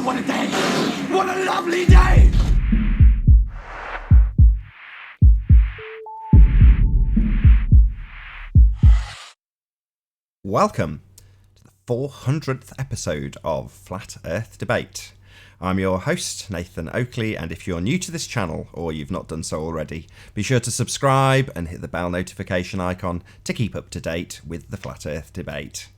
what a day! What a lovely day! Welcome to the 400th episode of Flat Earth Debate. I'm your host, Nathan Oakley, and if you're new to this channel, or you've not done so already, be sure to subscribe and hit the bell notification icon to keep up to date with the Flat Earth Debate.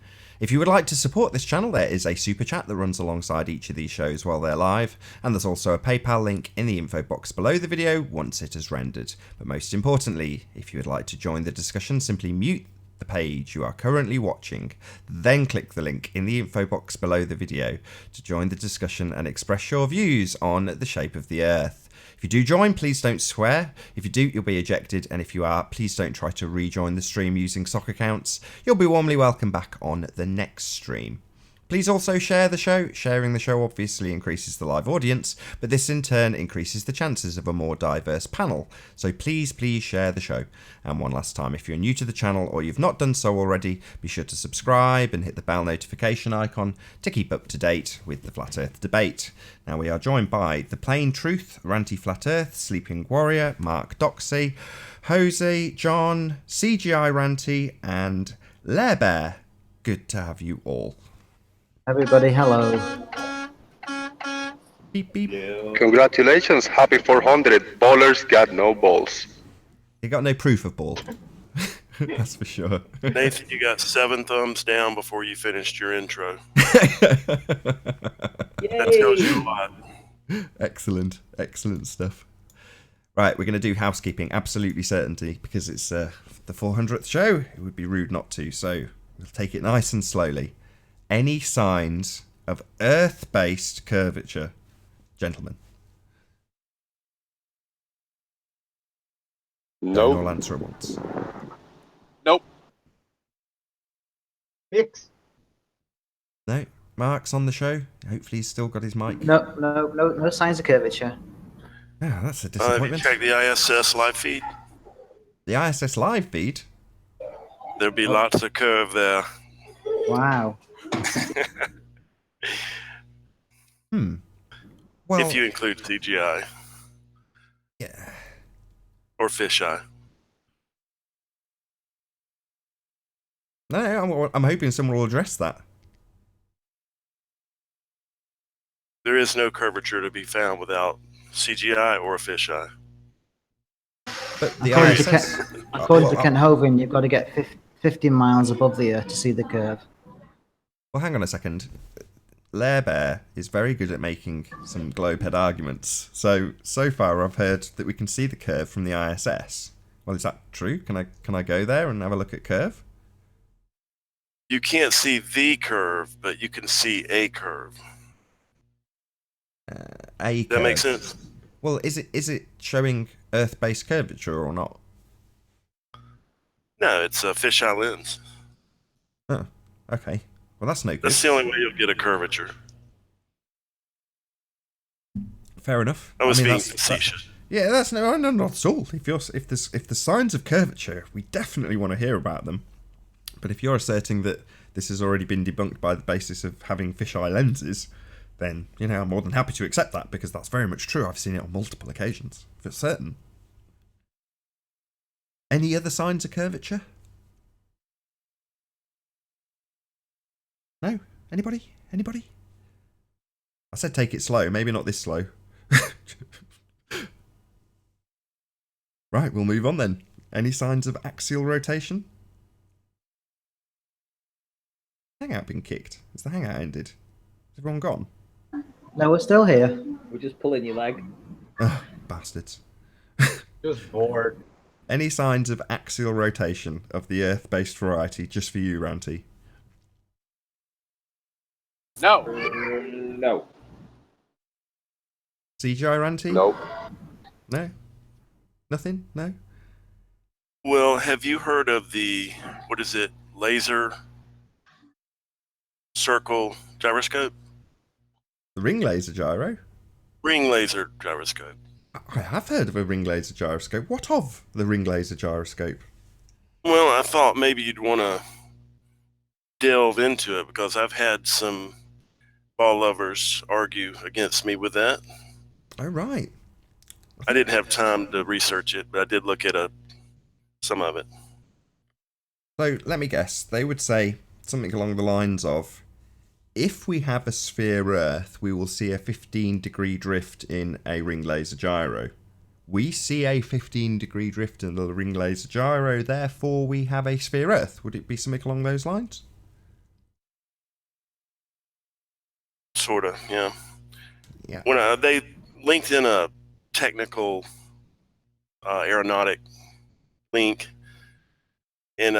If you would like to support this channel, there is a super chat that runs alongside each of these shows while they're live, and there's also a PayPal link in the info box below the video once it is rendered. But most importantly, if you would like to join the discussion, simply mute the page you are currently watching, then click the link in the info box below the video to join the discussion and express your views on the shape of the Earth. If you do join, please don't swear. If you do, you'll be ejected, and if you are, please don't try to rejoin the stream using sock accounts. You'll be warmly welcome back on the next stream. Please also share the show. Sharing the show obviously increases the live audience, but this in turn increases the chances of a more diverse panel. So please share the show. And one last time, if you're new to the channel or you've not done so already, be sure to subscribe and hit the bell notification icon to keep up to date with the Flat Earth Debate. Now we are joined by The Plain Truth, Ranty Flat Earth, Sleeping Warrior, Mark Doxy, Jose, John, CGI Ranty, and Lair Bear. Good to have you all. Everybody, hello. Beep, beep. Congratulations, happy 400. Ballers got no balls. You got no proof of ball. That's for sure. Nathan, you got 7 thumbs down before you finished your intro. That tells you a lot. Excellent stuff. Right, we're going to do housekeeping, absolutely certainty, because it's the 400th show. It would be rude not to, so we'll take it nice and slowly. Any signs of Earth-based curvature, gentlemen? Nope. Don't all answer at once. Nope. Fix. No? Mark's on the show. Hopefully he's still got his mic. No signs of curvature. Yeah, that's a Have you disappointment. checked the ISS live feed? The ISS live feed? There'll be lots of curve there. Wow. Well, If you include CGI yeah. or fisheye. No, I'm hoping someone will address that. There is no curvature to be found without CGI or a fisheye. But the According to ISS... According to Kent Hovind, you've got to get 50 miles above the Earth to see the curve. Well, hang on a second. Lair Bear is very good at making some globehead arguments. So far I've heard that we can see the curve from the ISS. Well, is that true? Can I go there and have a look at curve? You can't see the curve, but you can see a curve. A curve. That makes sense? Well, is it showing Earth-based curvature or not? No, it's a fisheye lens. Oh, okay. Well, that's no good. That's the only way you'll get a curvature. Fair enough. I was being that's- facetious. Yeah, that's no, not at all. If there's signs of curvature, we definitely want to hear about them. But if you're asserting that this has already been debunked by the basis of having fisheye lenses, then I'm more than happy to accept that, because that's very much true. I've seen it on multiple occasions, for certain. Any other signs of curvature? No? Anybody? I said take it slow, maybe not this slow. Right, we'll move on then. Any signs of axial rotation? Hangout been kicked? Has the hangout ended? Has everyone gone? No, we're still here. We're just pulling your leg. Ugh, bastards. Just bored. Any signs of axial rotation of the Earth-based variety, just for you, Ranty? No. No. CGI Ranty? Nope. No? Nothing? No? Well, have you heard of the, laser circle gyroscope? The ring laser gyro? Ring laser gyroscope. I have heard of a ring laser gyroscope. What of the ring laser gyroscope? Well, I thought maybe you'd want to delve into it because I've had some ball lovers argue against me with that. Oh, right. I didn't have time to research it, but I did look at some of it. So let me guess. They would say something along the lines of, if we have a sphere Earth, we will see a 15-degree drift in a ring laser gyro. We see a 15-degree drift in the ring laser gyro, therefore we have a sphere Earth. Would it be something along those lines? Sort of, yeah. Yeah. When they linked in a technical aeronautic link, and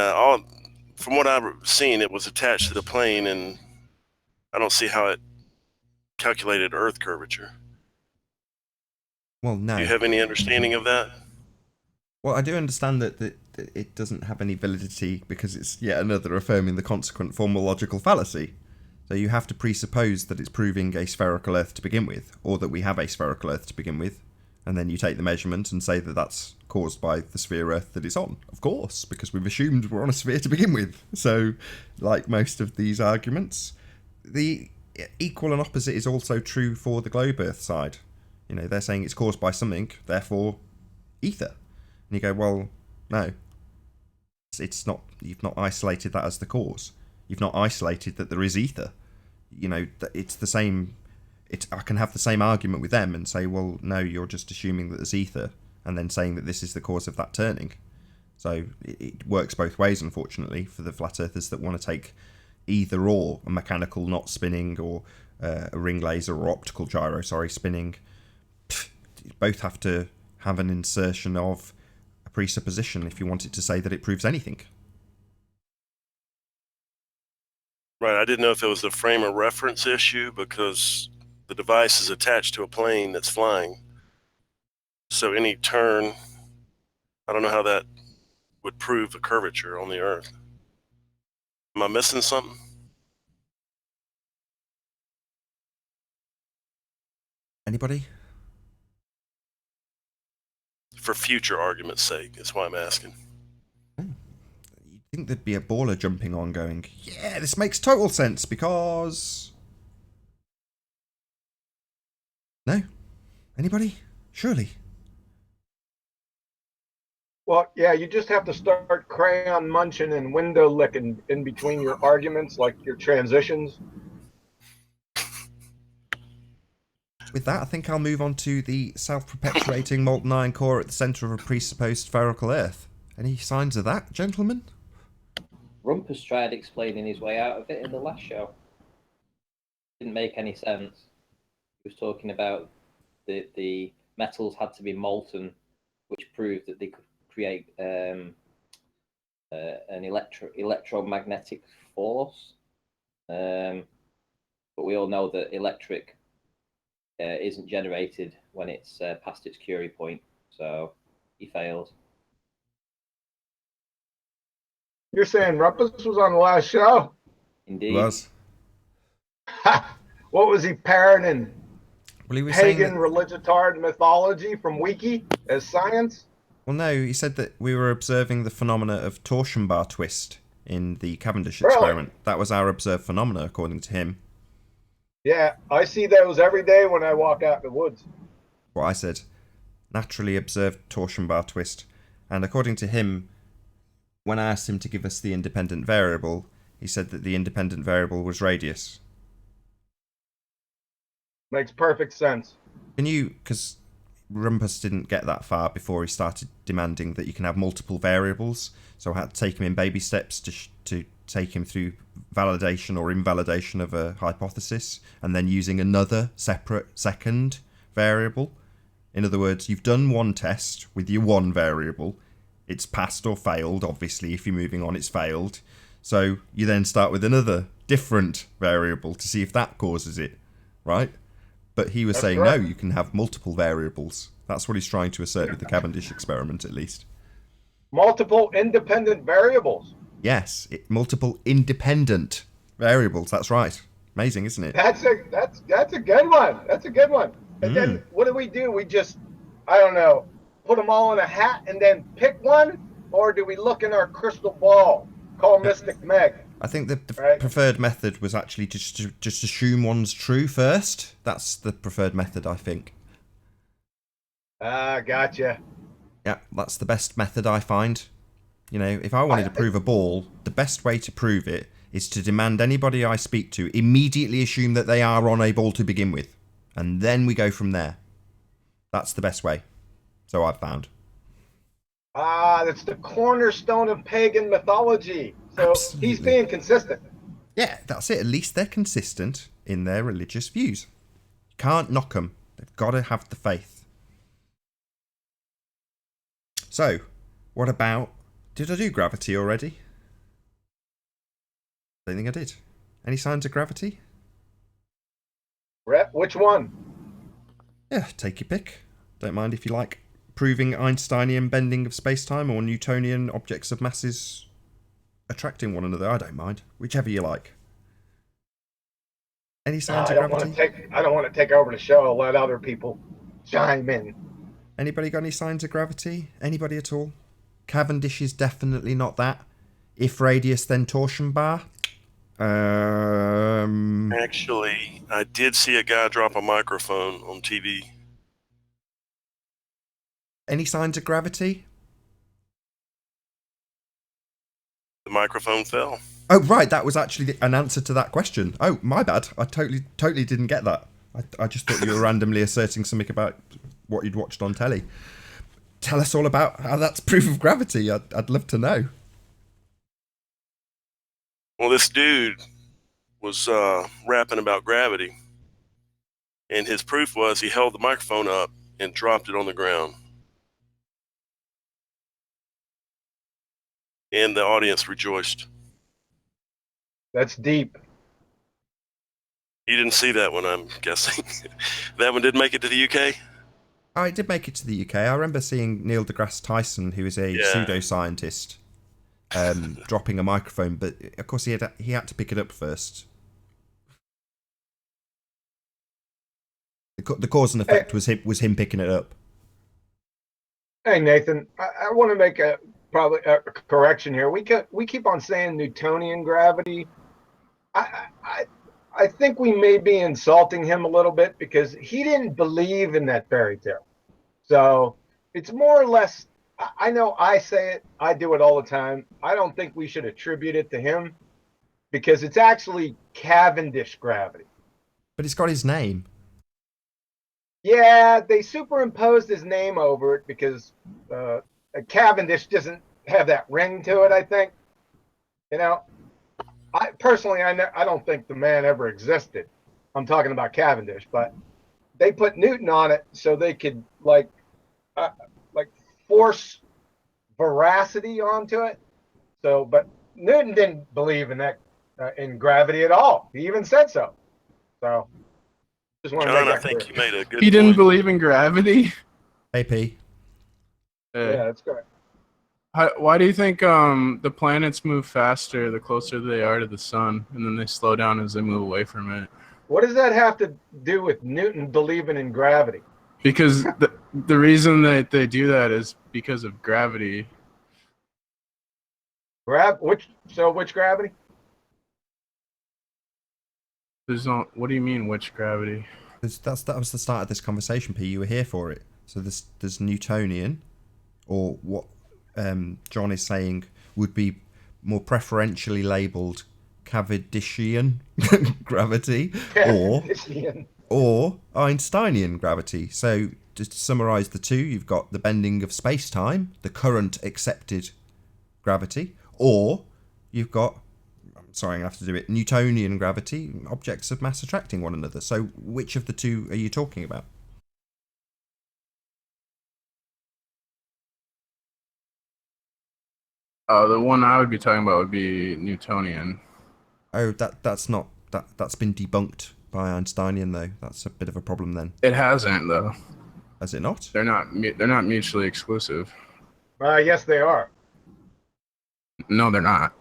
from what I've seen, it was attached to the plane, and I don't see how it calculated Earth curvature. Well, no. Do you have any understanding of that? Well, I do understand that it doesn't have any validity because it's yet another affirming the consequent formal logical fallacy. So you have to presuppose that it's proving a spherical Earth to begin with, or that we have a spherical Earth to begin with, and then you take the measurement and say that that's caused by the sphere Earth that it's on. Of course, because we've assumed we're on a sphere to begin with. So, like most of these arguments, the equal and opposite is also true for the globe Earth side. You know, they're saying it's caused by something, therefore ether. And you go, well, no. It's not. You've not isolated that as the cause. You've not isolated that there is ether. You know, it's the same. I can have the same argument with them and say, well, no, you're just assuming that there's ether, and then saying that this is the cause of that turning. So it works both ways, unfortunately, for the flat earthers that want to take either or, a mechanical not spinning or a ring laser or optical gyro, spinning. Both have to have an insertion of a presupposition if you want it to say that it proves anything. Right. I didn't know if it was a frame of reference issue because the device is attached to a plane that's flying. So any turn, I don't know how that would prove a curvature on the Earth. Am I missing something? Anybody? For future argument's sake, that's why I'm asking. You'd think there'd be a baller jumping on going, yeah, this makes total sense because... No? Anybody? Surely. Well, yeah, you just have to start crayon munching and window licking in between your arguments, like your transitions. With that, I think I'll move on to the self-perpetuating molten iron core at the centre of a presupposed spherical Earth. Any signs of that, gentlemen? Rumpus tried explaining his way out of it in the last show. Didn't make any sense. He was talking about the metals had to be molten, which proved that they could create an electromagnetic force. But we all know that electric isn't generated when it's past its Curie point, so he failed. You're saying Rumpus was on the last show? Indeed. He was. What was he parroting? Well, he was Pagan saying that... religitard mythology from Wiki as science? Well, no, he said that we were observing the phenomena of torsion bar twist in the Cavendish experiment. Really? That was our observed phenomena, according to him. Yeah, I see those every day when I walk out in the woods. What I said, naturally observed torsion bar twist. And according to him, when I asked him to give us the independent variable, he said that the independent variable was radius. Makes perfect sense. Can you, because Rumpus didn't get that far before he started demanding that you can have multiple variables, so I had to take him in baby steps to take him through validation or invalidation of a hypothesis, and then using another separate second variable. In other words, you've done one test with your one variable, it's passed or failed, obviously if you're moving on it's failed, so you then start with another different variable to see if that causes it, right? But he was That's saying, correct. no, you can have multiple variables. That's what he's trying to assert with the Cavendish experiment, at least. Multiple independent variables. Yes, multiple independent variables. That's right. Amazing, isn't it? That's a good one. That's a good one. And then what do? We just, I don't know, put them all in a hat and then pick one, or do we look in our crystal ball? Call Mystic Meg. I think the Right. preferred method was actually just assume one's true first. That's the preferred method, I think. Ah, gotcha. Yeah, that's the best method I find. You know, if I wanted to prove a ball, the best way to prove it is to demand anybody I speak to immediately assume that they are on a ball to begin with. And then we go from there. That's the best way. So I've found. Ah, that's the cornerstone of pagan mythology. So he's Absolutely. being consistent. Yeah, that's it. At least they're consistent in their religious views. You can't knock them. They've got to have the faith. So, what about... Did I do gravity already? I don't think I did. Any signs of gravity? Rep, which one? Yeah, take your pick. Don't mind if you like proving Einsteinian bending of space-time or Newtonian objects of masses attracting one another. I don't mind. Whichever you like. Any signs I of don't want gravity? to take over the show. Let other people chime in. Anybody got any signs of gravity? Anybody at all? Cavendish is definitely not that. If radius, then torsion bar. Actually, I did see a guy drop a microphone on TV. Any signs of gravity? The microphone fell. Oh, right, that was actually an answer to that question. Oh, my bad. I totally didn't get that. I just thought you were randomly asserting something about what you'd watched on telly. Tell us all about how that's proof of gravity. I'd love to know. Well, this dude was rapping about gravity, and his proof was he held the microphone up and dropped it on the ground. And the audience rejoiced. That's deep. You didn't see that one, I'm guessing. That one did make it to the UK? I did make it to the UK. I remember seeing Neil deGrasse Tyson, who is a pseudoscientist, dropping a microphone, but of course he had to pick it up first. The cause and effect was him picking it up. Hey Nathan, I want to make probably a correction here. We keep on saying Newtonian gravity. I think we may be insulting him a little bit because he didn't believe in that fairy tale. So it's more or less. I know I say it. I do it all the time. I don't think we should attribute it to him because it's actually Cavendish gravity. But it's got his name. Yeah, they superimposed his name over it because Cavendish doesn't have that ring to it. I think, you know, I personally, I don't think the man ever existed. I'm talking about Cavendish, but they put Newton on it so they could like force veracity onto it. So, but Newton didn't believe in that in gravity at all. He even said so. So, just want to John, make I that think clear. you made a good He didn't point. believe in gravity. AP. Yeah, that's correct. Why do you think the planets move faster the closer they are to the sun, and then they slow down as they move away from it? What does that have to do with Newton believing in gravity? Because the reason that they do that is because of gravity. Which gravity? What do you mean, which gravity? That was the start of this conversation, P. You were here for it. So there's Newtonian, or what John is saying would be more preferentially labelled Cavendishian gravity, or Einsteinian gravity. So just to summarise the two, you've got the bending of space-time, the current accepted gravity, or you've got, sorry, I have to do it, Newtonian gravity, objects of mass attracting one another. So which of the two are you talking about? The one I would be talking about would be Newtonian. Oh, that's been debunked by Einsteinian though. That's a bit of a problem then. It hasn't though. Has it not? They're not mutually exclusive. Yes, they are. No, they're not.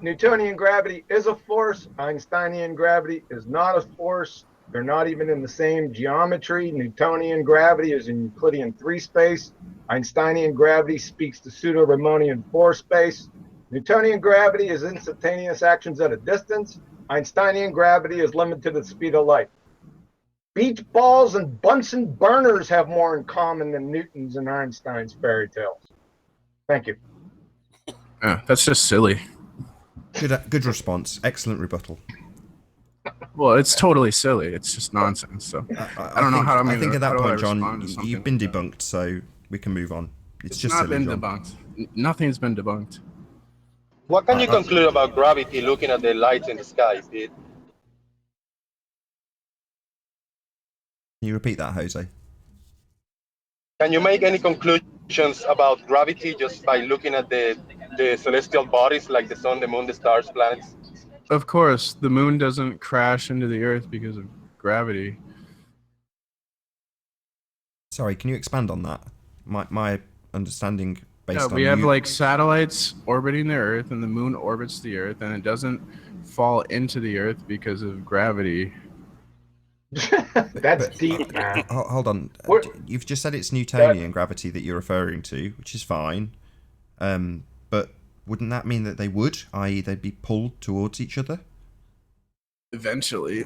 Newtonian gravity is a force. Einsteinian gravity is not a force. They're not even in the same geometry. Newtonian gravity is in Euclidean 3 space. Einsteinian gravity speaks to pseudo-Riemannian 4 space. Newtonian gravity is instantaneous actions at a distance. Einsteinian gravity is limited to the speed of light. Beach balls and Bunsen burners have more in common than Newton's and Einstein's fairy tales. Thank you. That's just silly. Good response. Excellent rebuttal. Well, it's totally silly. It's just nonsense. So I don't know how I'm I think at that point, John, respond to something you've been like that. debunked, so we can move on. It's just not silly, been John. debunked. Nothing's been debunked. What can you conclude about gravity looking at the lights in the sky, Pete? Can you repeat that, Jose? Can you make any conclusions about gravity just by looking at the celestial bodies like the sun, the moon, the stars, planets? Of course, the moon doesn't crash into the Earth because of gravity. Sorry, can you expand on that? My understanding based on we have you... like satellites orbiting the Earth, and the moon orbits the Earth, and it doesn't fall into the Earth because of gravity. That's deep, man. Hold on. What? You've just said it's Newtonian gravity that you're referring to, which is fine. But wouldn't that mean that they would, i.e. they'd be pulled towards each other? Eventually.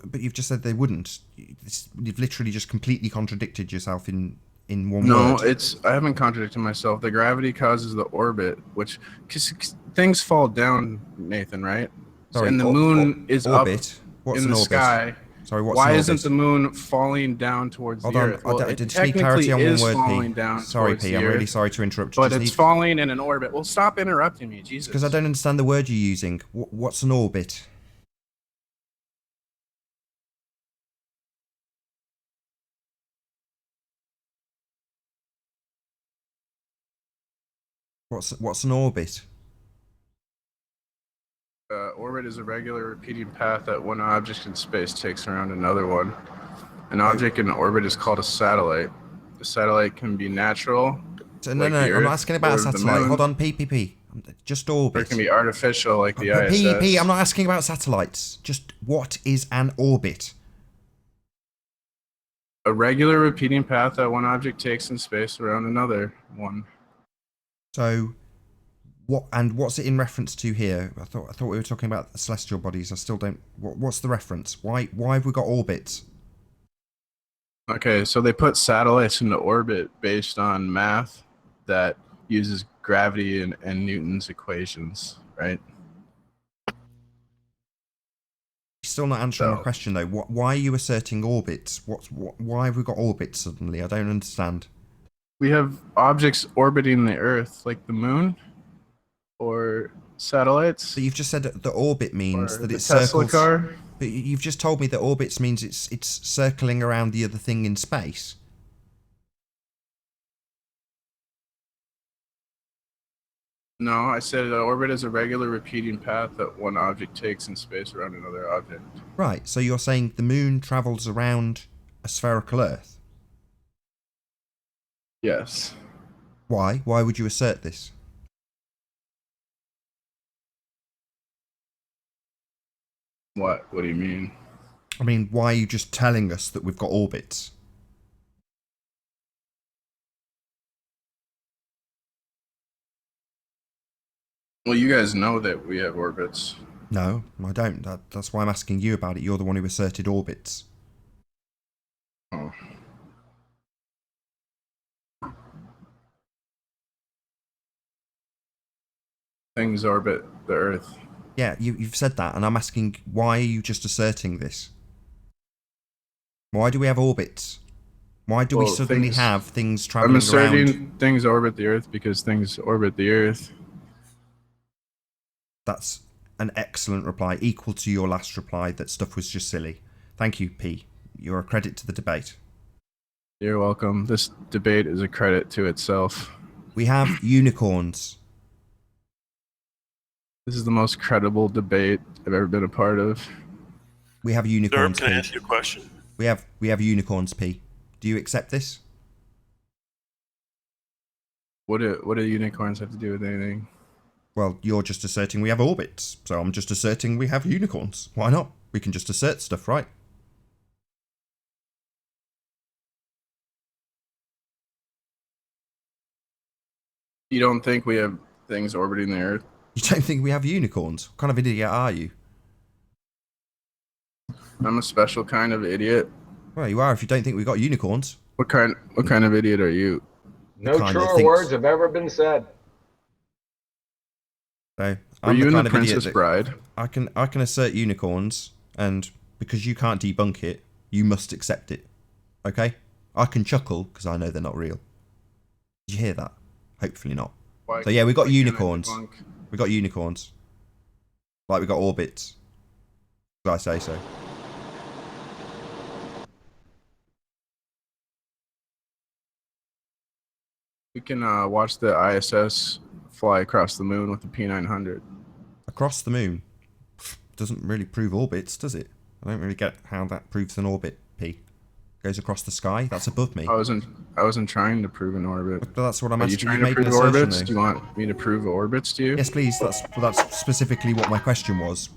But you've just said they wouldn't. You've literally just completely contradicted yourself in one No, word. I haven't contradicted myself. The gravity causes the orbit, which cause things fall down, Nathan, right? Sorry, and the moon is orbit. up What's in an the orbit? sky. Sorry, what's Why an orbit? isn't the moon falling down towards Hold the on, Earth? Well, it just need technically clarity on one is word, falling P. down Sorry, towards P. the I'm really Earth, sorry to interrupt. but it's falling in an orbit. Well, stop interrupting me, Jesus. Because I don't understand the word you're using. What's an orbit? What's an orbit? Orbit is a regular repeating path that one object in space takes around another one. An object in orbit is called a satellite. The satellite can be natural, No, like no, the I'm Earth, not asking about a or the satellite. moon, Hold on, P. Just orbit. or it can be artificial, like the But ISS. P, I'm not asking about satellites. Just what is an orbit? A regular repeating path that one object takes in space around another one. So, what's it in reference to here? I thought we were talking about celestial bodies. I still don't. What's the reference? Why have we got orbits? Okay, so they put satellites into orbit based on math that uses gravity and Newton's equations, right? Still not answering my question though. Why are you asserting orbits? Why have we got orbits suddenly? I don't understand. We have objects orbiting the Earth, like the moon, or satellites. So you've just said that the orbit means that the it Tesla circles. car. But you've just told me that orbits means it's circling around the other thing in space. No, I said an orbit is a regular repeating path that one object takes in space around another object. Right, so you're saying the moon travels around a spherical Earth? Yes. Why? Why would you assert this? What? What do you mean? I mean, why are you just telling us that we've got orbits? Well, you guys know that we have orbits. No, I don't. That's why I'm asking you about it. You're the one who asserted orbits. Oh. Things orbit the Earth. Yeah, you've said that, and I'm asking, why are you just asserting this? Why do we have orbits? Why do we suddenly have things traveling around? I'm asserting things orbit the Earth because things orbit the Earth. That's an excellent reply, equal to your last reply that stuff was just silly. Thank you, P. You're a credit to the debate. You're welcome. This debate is a credit to itself. We have unicorns. This is the most credible debate I've ever been a part of. We have unicorns, Sir, can I P. ask you a question? We have unicorns, P. Do you accept this? What do unicorns have to do with anything? Well, you're just asserting we have orbits, so I'm just asserting we have unicorns. Why not? We can just assert stuff, right? You don't think we have things orbiting the Earth. You don't think we have unicorns? What kind of idiot are you? I'm a special kind of idiot. Well, you are if you don't think we've got unicorns. What kind of idiot are you? No kind that truer thinks- words have ever been said. So Are I'm you the in kind the of idiot Princess that Bride? I can assert unicorns, and because you can't debunk it, you must accept it. Okay? I can chuckle because I know they're not real. Did you hear that? Hopefully not. Why- So yeah, we got why can't I unicorns. debunk? We got unicorns. Like we got orbits. Did I say so? We can watch the ISS fly across the moon with the P900. Across the moon doesn't really prove orbits, does it? I don't really get how that proves an orbit. P goes across the sky. That's above me. I wasn't trying to prove an orbit. But that's what I'm Are you asking. trying You to made an prove assertion, orbits? though. Do you want me to prove orbits to you? Yes, please. That's specifically what my question was.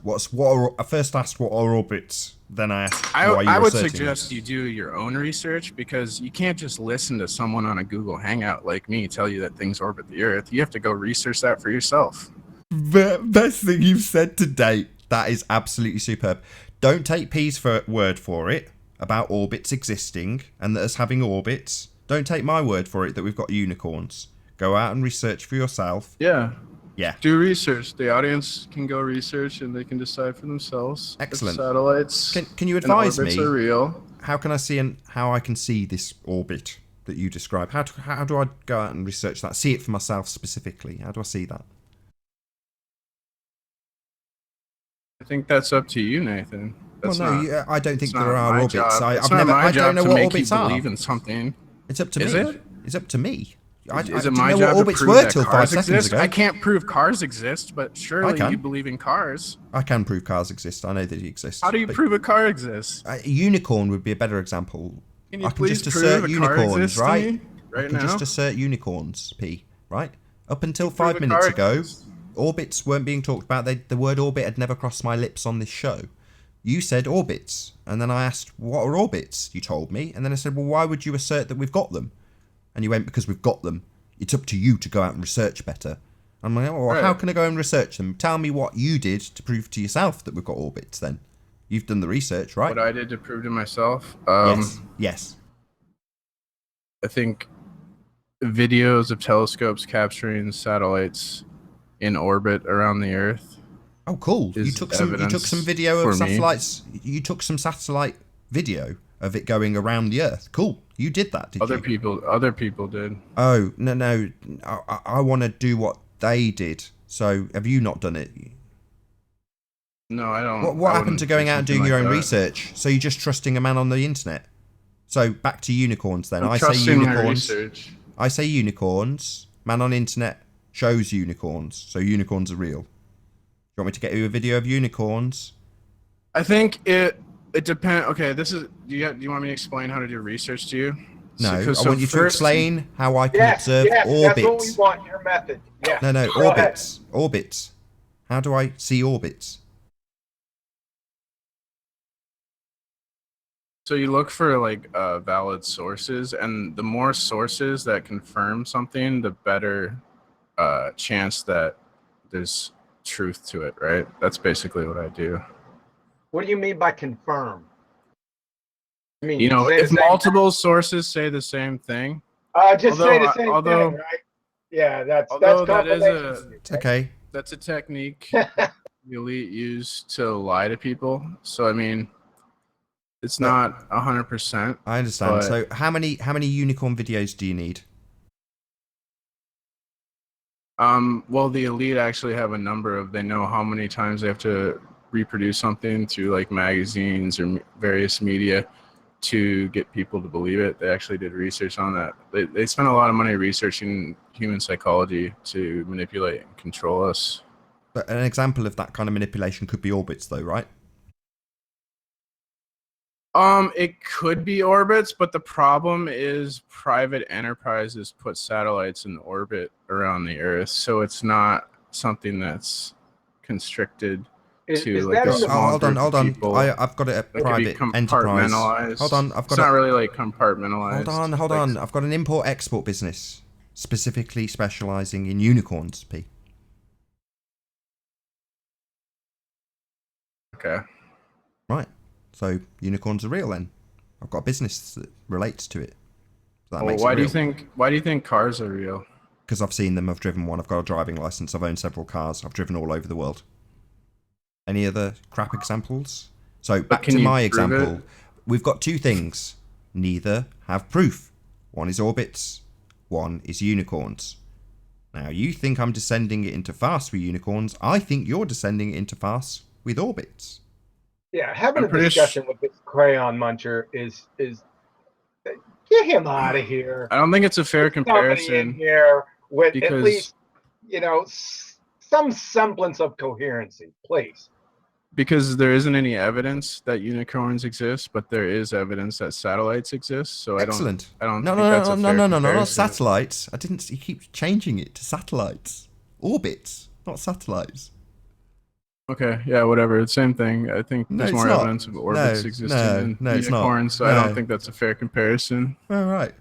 I first asked what are orbits, then I asked why you I were would asserting suggest it. you do your own research, because you can't just listen to someone on a Google Hangout like me tell you that things orbit the Earth. You have to go research that for yourself. Best thing you've said to date. That is absolutely superb. Don't take P's word for it about orbits existing and us having orbits. Don't take my word for it that we've got unicorns. Go out and research for yourself. Yeah. Yeah. Do research. The audience can go research and they can decide for themselves. Excellent. If satellites Can you and advise orbits me are real. how can I see and how I can see this orbit that you describe? How do I go out and research that? See it for myself specifically. How do I see that? I think that's up to you, Nathan. That's well, no, not, I don't think it's there not are my orbits. job. It's I've not never. my I job don't know to what make orbits you are. believe in something. It's up to Is me. it? It's up to me. I Is it didn't my know job what to orbits prove were that till 5 cars seconds exist? ago. I can't prove cars exist, but surely can. you believe in cars. I can prove cars exist. I know that they exist. How do you but prove a car exists? a unicorn would be a better example. Can you I can please just prove assert a car unicorns, exists to right? me right I can now? just assert unicorns, P. Right? Up until Prove 5 a minutes car ago, exists. orbits weren't being talked about. The word orbit had never crossed my lips on this show. You said orbits, and then I asked, what are orbits? You told me, and then I said, well, why would you assert that we've got them? And you went, because we've got them. It's up to you to go out and research better. I'm like, well, how Right. can I go and research them? Tell me what you did to prove to yourself that we've got orbits then. You've done the research, right? What I did to prove to myself? Yes. I think videos of telescopes capturing satellites in orbit around the Earth. Oh, cool. You is took some evidence video for of me. satellites. You took some satellite video of it going around the Earth. Cool. You did that, did Other you? other people did. Oh, no. I want to do what they did. So, have you not done it? No, I don't. What I happened to wouldn't going do out and something doing your like own that. research? So you're just trusting a man on the internet. So back to unicorns then. I'm I say trusting my unicorns. research. I say unicorns. Man on internet shows unicorns. So unicorns are real. You want me to get you a video of unicorns? I think it depends. Okay, this is. Do you want me to explain how to do research to you? No, I So want you to first- explain how I can Yes, observe yes, orbits. that's what we want. Your method. Yes. No, Go ahead. orbits. Orbits. How do I see orbits? So you look for like valid sources, and the more sources that confirm something, the better chance that there's truth to it, right? That's basically what I do. What do you mean by confirm? I mean, You know, say the if same multiple sources say the same thing, thing. Just say the although- same although- thing, right? Yeah, that's although that is confirmation. It's okay. that's a technique the elite use to lie to people. So I mean, it's not 100%. I understand. But- So how many unicorn videos do you need? Well, the elite actually have a number of. They know how many times they have to reproduce something through like magazines or various media to get people to believe it. They actually did research on that. They spent a lot of money researching human psychology to manipulate and control us. But an example of that kind of manipulation could be orbits, though, right? It could be orbits, but the problem is private enterprises put satellites in orbit around the Earth, so it's not something that's constricted Is to that like a in the- small Hold group on. of people. I've got a That could be private enterprise. compartmentalized. Hold on, I've It's got not a, really like compartmentalized. hold Like, on. I've got an import-export business specifically specialising in unicorns, P. Okay. Right. So unicorns are real then. I've got a business that relates to it. So that Well, makes why it do real. you think? Why do you think cars are real? Because I've seen them, I've driven one, I've got a driving license, I've owned several cars, I've driven all over the world. Any other crap examples? So back can to you my prove example. it? We've got two things. Neither have proof. One is orbits, one is unicorns. Now you think I'm descending it into farce with unicorns. I think you're descending it into farce with orbits. Yeah, having I'm a pretty discussion with this crayon muncher is get him out of here. I don't think it's a fair Get somebody in comparison here with at because least, some semblance of coherency, please. there isn't any evidence that unicorns exist, but there is evidence that satellites exist. So Excellent. I don't No, think that's a fair not comparison. satellites. I didn't. You keep changing it to satellites. Orbits, not satellites. Okay, yeah, whatever. Same thing. I think No, there's it's more not. evidence of orbits No, existing than no, it's not. unicorns, so I don't No. think that's a fair comparison. All right.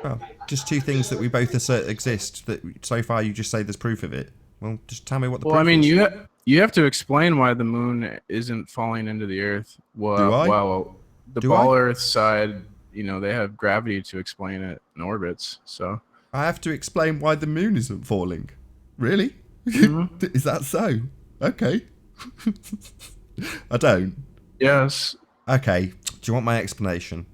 Well, just two things that we both assert exist that so far you just say there's proof of it. Well, just tell me what the Well, I proof mean, is. you have to explain why the moon isn't falling into the Earth. Well, Do I? Well, the Do ball I? Earth side, they have gravity to explain it in orbits. So I have to explain why the moon isn't falling. Really? Mm-hmm. Is that so? Okay. I don't. yes, Okay. Do you want my explanation?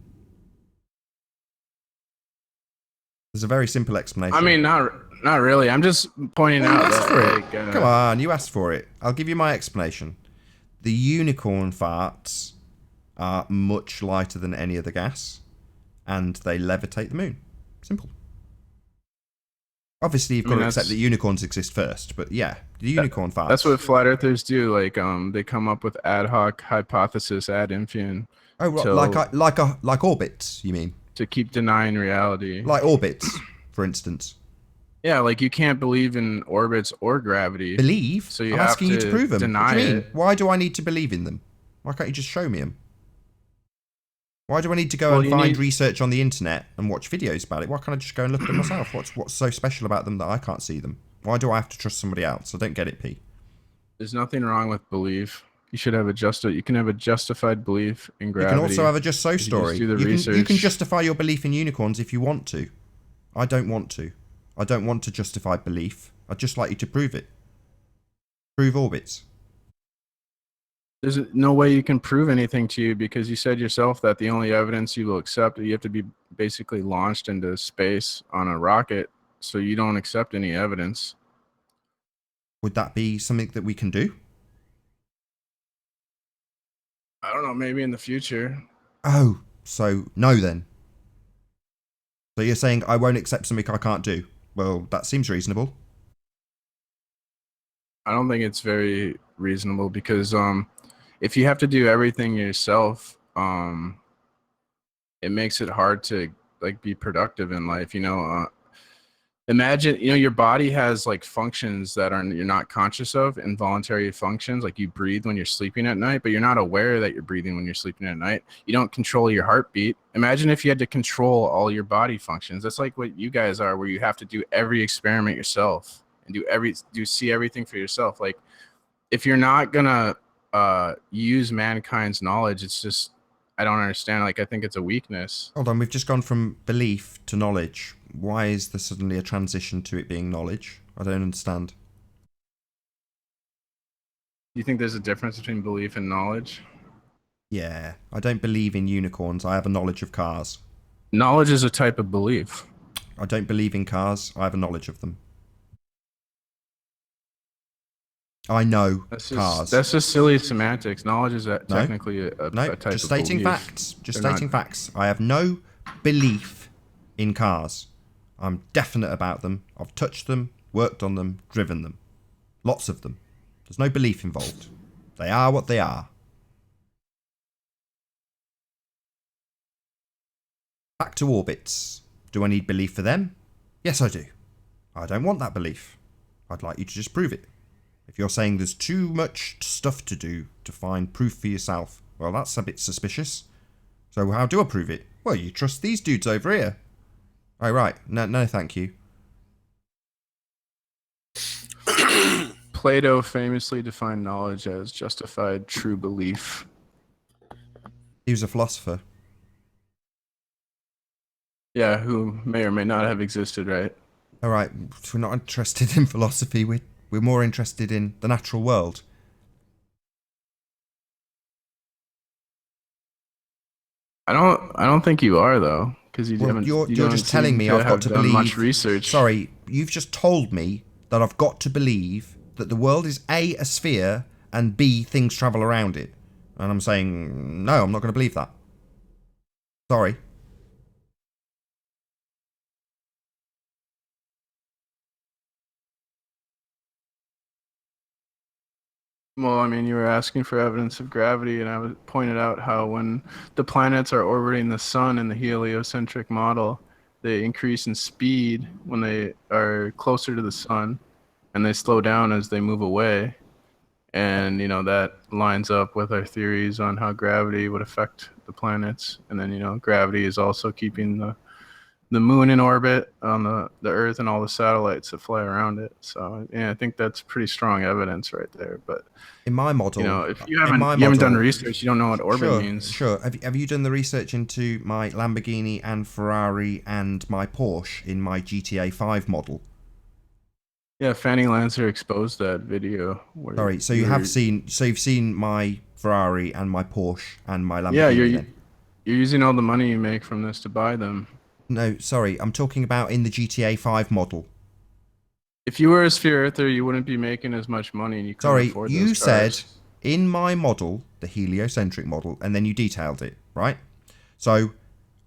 There's a very simple explanation. I mean not really. I'm just pointing Well, you out asked that. for it. Like, Come on, you asked for it. I'll give you my explanation. The unicorn farts are much lighter than any other gas, and they levitate the moon. Simple. Obviously, you've got to accept that unicorns exist first, but yeah, the unicorn farts. That's what flat earthers do. Like, they come up with ad hoc hypothesis ad infinitum. Oh, right, like orbits, you mean? To keep denying reality. Like orbits, for instance. Yeah, like you can't believe in orbits or gravity. Believe? So I'm asking you to prove them. Deny what do you mean? it. Why do I need to believe in them? Why can't you just show me them? Why do I need to go and find research on the internet and watch videos about it? Why can't I just go and look at them myself? What's so special about them that I can't see them? Why do I have to trust somebody else? I don't get it, P. There's nothing wrong with belief. You should have you can have a justified belief in gravity. You can also have a just so story. You can justify your belief in unicorns if you want to. I don't want to. I don't want to justify belief. I'd just like you to prove it. Prove orbits. There's no way you can prove anything to you because you said yourself that the only evidence you will accept, you have to be basically launched into space on a rocket, so you don't accept any evidence. Would that be something that we can do? I don't know, maybe in the future. Oh, so no then. So you're saying I won't accept something I can't do? Well, that seems reasonable. I don't think it's very reasonable because if you have to do everything yourself, it makes it hard to like be productive in life. Imagine your body has like functions that you're not conscious of, involuntary functions, like you breathe when you're sleeping at night, but you're not aware that you're breathing when you're sleeping at night. You don't control your heartbeat. Imagine if you had to control all your body functions. That's like what you guys are, where you have to do every experiment yourself and see everything for yourself. Like if you're not gonna use mankind's knowledge, it's just, I don't understand. Like I think it's a weakness. Hold on, we've just gone from belief to knowledge. Why is there suddenly a transition to it being knowledge? I don't understand. Do you think there's a difference between belief and knowledge? Yeah, I don't believe in unicorns. I have a knowledge of cars. Knowledge is a type of belief. I don't believe in cars. I have a knowledge of them. I know cars. That's just silly semantics. Knowledge is technically a type just of stating belief. facts. Just stating facts. I have no belief in cars. I'm definite about them. I've touched them, worked on them, driven them. Lots of them. There's no belief involved. They are what they are. Back to orbits. Do I need belief for them? Yes, I do. I don't want that belief. I'd like you to just prove it. If you're saying there's too much stuff to do to find proof for yourself, well, that's a bit suspicious. So how do I prove it? Well, you trust these dudes over here. Oh, right. No, thank you. Plato famously defined knowledge as justified true belief. He was a philosopher. Yeah, who may or may not have existed, right? All right, we're not interested in philosophy. We're more interested in the natural world. I don't think you are though, because you Well, haven't. you're You don't just telling seem me to I've got have to done believe. much research. Sorry, you've just told me that I've got to believe that the world is A, a sphere, and B, things travel around it. And I'm saying, no, I'm not going to believe that. Sorry. Well, I mean, you were asking for evidence of gravity, and pointed out how when the planets are orbiting the sun in the heliocentric model, they increase in speed when they are closer to the sun, and they slow down as they move away. And that lines up with our theories on how gravity would affect the planets. And then gravity is also keeping the moon in orbit on the Earth and all the satellites that fly around it. So yeah, I think that's pretty strong evidence right there. But In my model, if you haven't done research, you don't know what orbit means. Sure. Have you done the research into my Lamborghini and Ferrari and my Porsche in my GTA 5 model? Yeah, Fanny Lancer exposed that video. Sorry, so you've seen my Ferrari and my Porsche and my Lamborghini. Yeah, you're using all the money you make from this to buy them. No, sorry, I'm talking about in the GTA 5 model. If you were a sphere earther, you wouldn't be making as much money, and you couldn't afford those cars. Sorry, you said in my model, the heliocentric model, and then you detailed it, right? So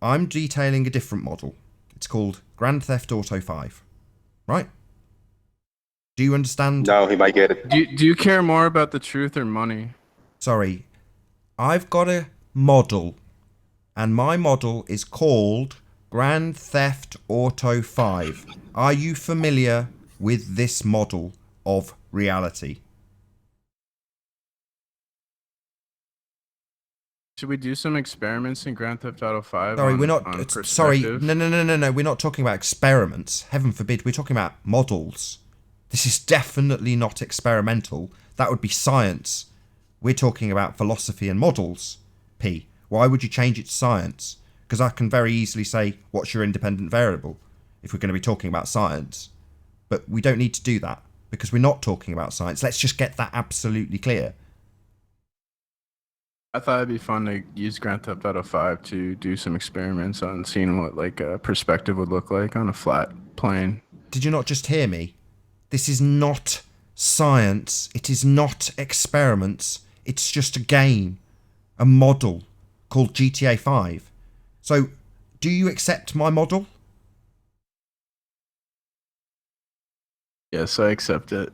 I'm detailing a different model. It's called Grand Theft Auto 5, right? Do you understand? Now he might get it. Do you care more about the truth or money? Sorry, I've got a model, and my model is called Grand Theft Auto 5. Are you familiar with this model of reality? Should we do some experiments in Grand Theft Auto 5? Sorry, we're not. Sorry, no. We're not talking about experiments. Heaven forbid. We're talking about models. This is definitely not experimental. That would be science. We're talking about philosophy and models. P. Why would you change it to science? Because I can very easily say, what's your independent variable? If we're going to be talking about science. But we don't need to do that. Because we're not talking about science. Let's just get that absolutely clear. I thought it'd be fun to use Grand Theft Auto 5 to do some experiments on seeing what a perspective would look like on a flat plane. Did you not just hear me? This is not science. It is not experiments. It's just a game, a model called GTA 5. So, do you accept my model? Yes, I accept it.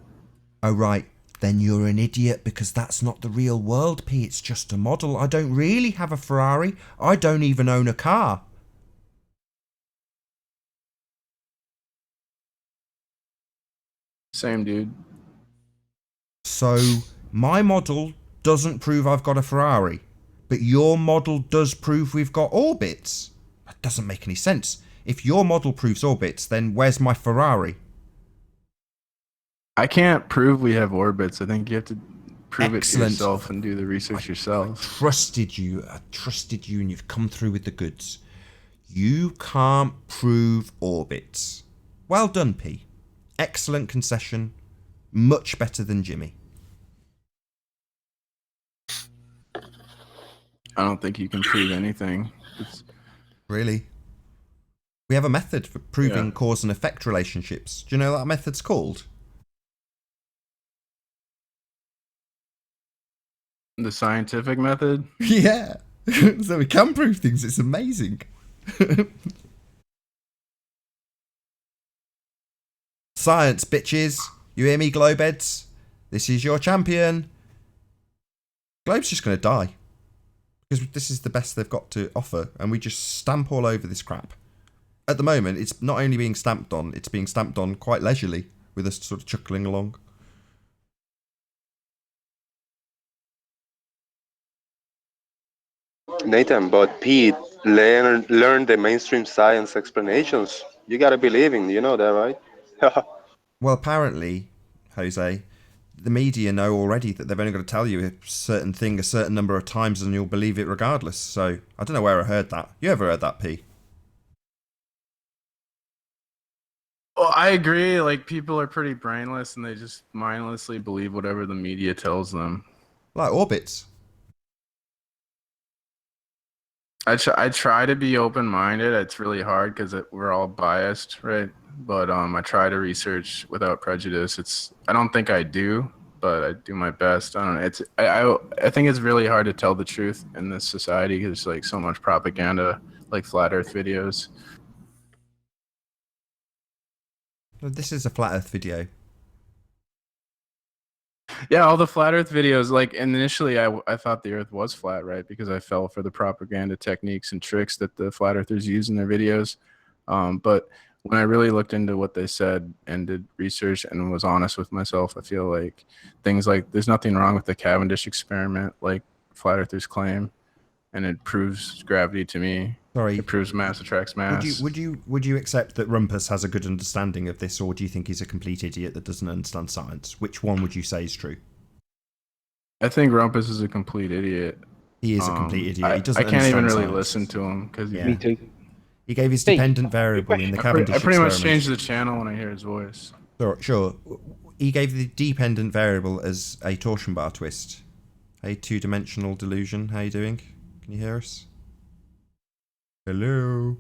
Oh, right. Then you're an idiot because that's not the real world, P. It's just a model. I don't really have a Ferrari. I don't even own a car. Same, dude. So, my model doesn't prove I've got a Ferrari, but your model does prove we've got orbits. That doesn't make any sense. If your model proves orbits, then where's my Ferrari? I can't prove we have orbits. I think you have to prove Excellent. it to yourself and do the research yourself. I trusted you, and you've come through with the goods. You can't prove orbits. Well done, P. Excellent concession. Much better than Jimmy. I don't think you can prove anything. Really? We have a method for proving cause and effect relationships. Do you know what that method's called? The scientific method? Yeah. So we can prove things. It's amazing. Science, bitches. You hear me, Globeheads? This is your champion. Globe's just going to die. Because this is the best they've got to offer. And we just stamp all over this crap. At the moment, it's not only being stamped on, it's being stamped on quite leisurely. With us sort of chuckling along. Nathan, but Pete, learn the mainstream science explanations. You gotta believe in, you know that, right? Well, apparently, Jose, the media know already that they've only got to tell you a certain thing a certain number of times and you'll believe it regardless. So I don't know where I heard that. You ever heard that, P? Well, I agree. Like, people are pretty brainless and they just mindlessly believe whatever the media tells them. Like orbits. I try to be open-minded. It's really hard because we're all biased, right? But I try to research without prejudice. I don't think I do, but I do my best. I don't know. I think it's really hard to tell the truth in this society because there's like so much propaganda, like flat Earth videos. This is a flat Earth video. Yeah, all the flat Earth videos. Like initially, I thought the Earth was flat, right? Because I fell for the propaganda techniques and tricks that the flat Earthers use in their videos. But when I really looked into what they said and did research and was honest with myself, I feel like things like there's nothing wrong with the Cavendish experiment, like flat Earthers claim, and it proves gravity to me. Sorry. It proves mass attracts mass. Would you accept that Rumpus has a good understanding of this, or do you think he's a complete idiot that doesn't understand science? Which one would you say is true? I think Rumpus is a complete idiot. He is a complete idiot. He doesn't. I can't even really science. Listen to him because Yeah. Me too. He gave his dependent variable in the Cavendish I pretty much experiment. change the channel when I hear his voice. Sure. He gave the dependent variable as a torsion bar twist. A two-dimensional delusion. How you doing? Can you hear us? Hello.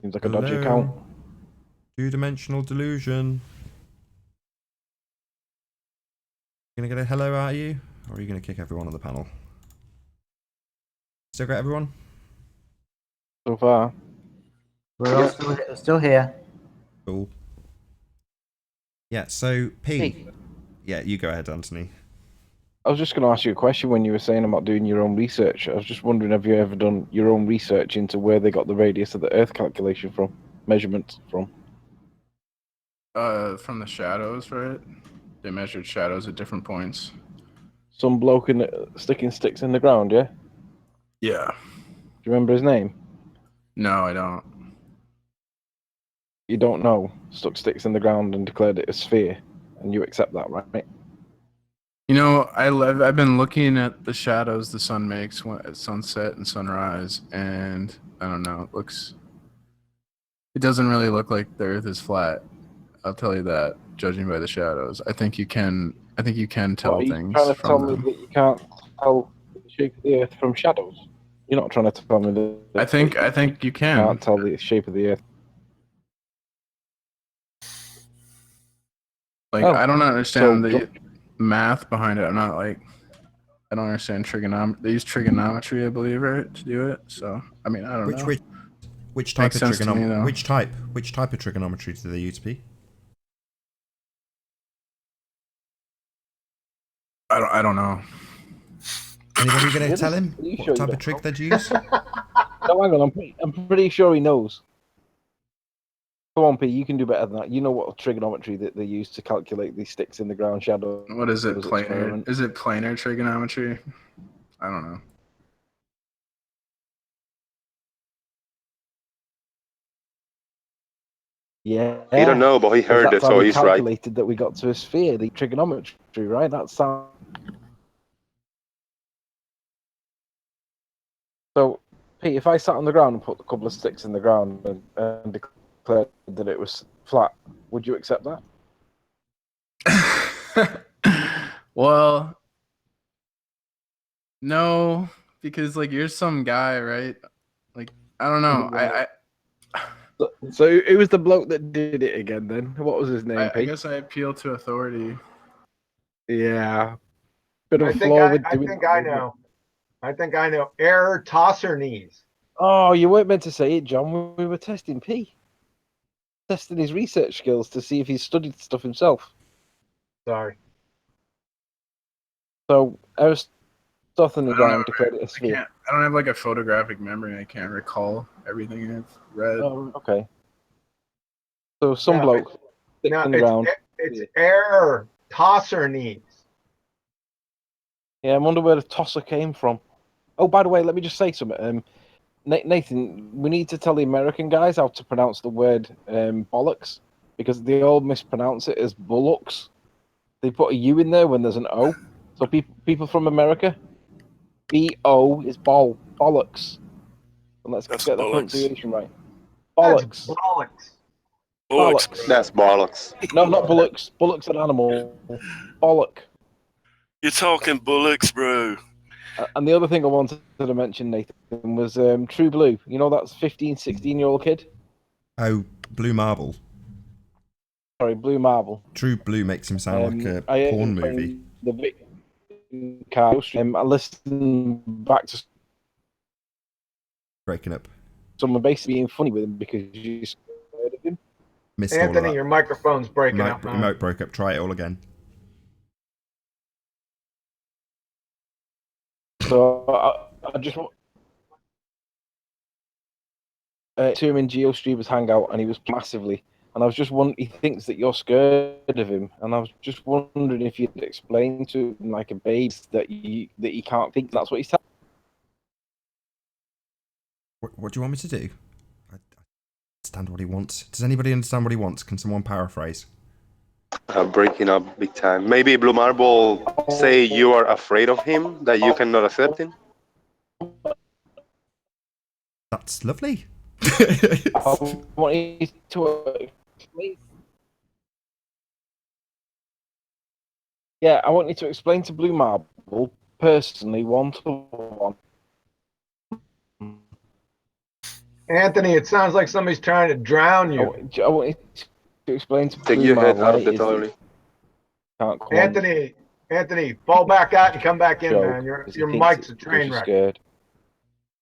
Seems like a dodgy account. Two-dimensional delusion. Gonna get a hello out of you, or are you gonna kick everyone on the panel? Still got everyone? So far. We're all still here. Cool. Yeah, so P. Hey. Yeah, you go ahead, Anthony. I was just going to ask you a question when you were saying about doing your own research. I was just wondering, have you ever done your own research into where they got the radius of the Earth calculation from, measurements from? From the shadows, right? They measured shadows at different points. Some bloke sticking sticks in the ground, yeah? Yeah. Do you remember his name? No, I don't. You don't know. Stuck sticks in the ground and declared it a sphere, and you accept that, right? You know, I've been looking at the shadows the sun makes at sunset and sunrise, and I don't know. It doesn't really look like the Earth is flat. I'll tell you that, judging by the shadows. I think you can tell Are you things trying to tell from me them. that you can't tell the shape of the Earth from shadows? You're not trying to tell me that. I think you can. Can't tell the shape of the Earth. Like, Oh, I don't understand so the math behind it. I don't understand trigonometry. They use trigonometry, I believe, right, to do it. So, I mean, I don't know. Which type Makes of sense to me, trigonometry? though. Which type of trigonometry do they use, P? I don't know. Anybody going to Really? tell him Are you what sure you type of don't trick know? they'd use? No, hang on. I'm pretty sure he knows. Come on, P. You can do better than that. You know what trigonometry that they use to calculate these sticks in the ground shadow. What is it? Those Planar? experiments. Is it planar trigonometry? I don't know. Yeah. He don't know, but he 'Cause heard that's it, how so they he's right. calculated that we got to a sphere, the trigonometry, right? That sounds. So, Pete, if I sat on the ground and put a couple of sticks in the ground and declared that it was flat, would you accept that? Well, no, because like you're some guy, right? Like I don't know. So it was the bloke that did it again. Then what was his name, I Pete? guess I appeal to authority. Yeah, bit of I a think flaw I, with I doing think that, I wasn't it? know. I think I know. Error tosser knees. Oh, you weren't meant to say it, John. We were testing P, testing his research skills to see if he's studied stuff himself. Sorry. So Aristotle in the I don't know. ground declared it a sphere. I don't have like a photographic memory. I can't recall everything I've read. Oh, okay. So some No, bloke sticks No, in the ground. it's error tosser knees. Yeah, I wonder where the tosser came from. Oh, by the way, let me just say something. Nathan, we need to tell the American guys how to pronounce the word bollocks because they all mispronounce it as bullocks. They put a U in there when there's an O. So people from America, B-O is bollocks. And let's That's get the bullocks. pronunciation right. That's Bollocks. bollocks. Bullocks. Bollocks. That's bollocks. No, not bullocks. Bullocks an animal. Bollock. You're talking bullocks, bro. And the other thing I wanted to mention, Nathan, was True Blue. You know that 15, 16-year-old kid? Oh, Blue Marble. Sorry, Blue Marble. True Blue makes him sound like a I porn movie. I listened back to Breaking up. someone basically being funny with him because you scared of him. Missed all of Anthony, that. your microphone's breaking up, man. Remote broke up. Try it all again. So I just want to him in GeoStreamer's hangout, and he was massively. And I was just wondering, he thinks that you're scared of him, and I was just wondering if you'd explain to him like a babe that he can't think. That's what he's telling. What do you want me to do? I understand what he wants. Does anybody understand what he wants? Can someone paraphrase? Breaking up big time. Maybe Blue Marble say you are afraid of him, that you cannot accept him. That's lovely. I want you to explain. Yeah, I want you to explain to Blue Marble personally, one-to-one. Anthony, it sounds like somebody's trying to drown you. I want you to explain to Take Blue your head Marble out why of the it is that tunnel. you can't come on Anthony, fall back out and come back in, show man. Your 'cause he thinks mic's a it's train because wreck. you're scared.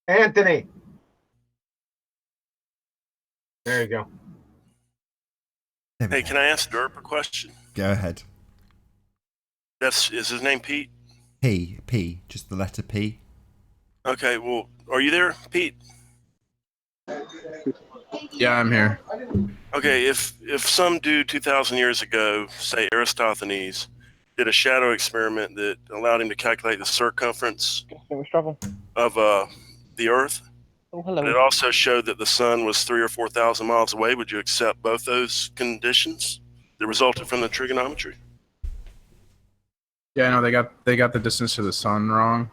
Anthony. There you go. Hey, can I ask Derp a question? Go ahead. Is his name Pete? P. Just the letter P. Okay, well, are you there, Pete? Yeah, I'm here. Okay, if some dude 2,000 years ago, say Aristophanes, did a shadow experiment that allowed him to calculate the circumference Distinguished travel. of the Earth, Oh, but it hello. also showed that the sun was 3,000 or 4,000 miles away, would you accept both those conditions that resulted from the trigonometry? Yeah, no, they got the distance to the sun wrong.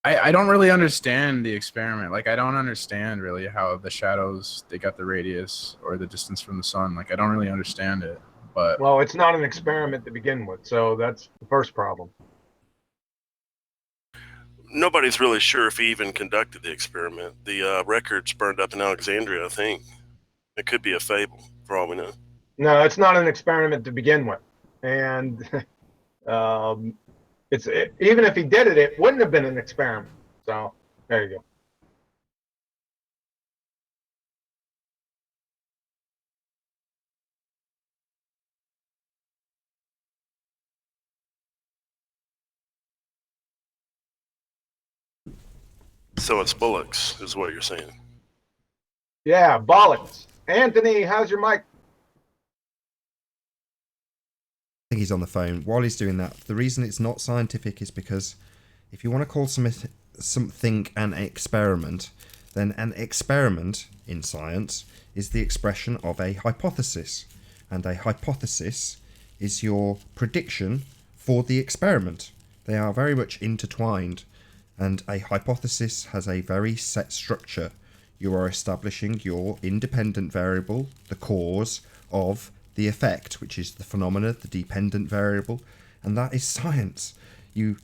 I don't really understand the experiment. Like, I don't understand really how the shadows, they got the radius or the distance from the sun. Like, I don't really understand it. But Well, it's not an experiment to begin with, so that's the first problem. Nobody's really sure if he even conducted the experiment. The records burned up in Alexandria, I think. It could be a fable, for all we know. No, it's not an experiment to begin with. And even if he did it, it wouldn't have been an experiment. So there you go. So it's bullocks, is what you're saying. Yeah, bollocks. Anthony, how's your mic? I think he's on the phone. While he's doing that, the reason it's not scientific is because if you want to call something an experiment, then an experiment in science is the expression of a hypothesis. And a hypothesis is your prediction for the experiment. They are very much intertwined. And a hypothesis has a very set structure. You are establishing your independent variable, the cause of the effect, which is the phenomena, the dependent variable, and that is science. You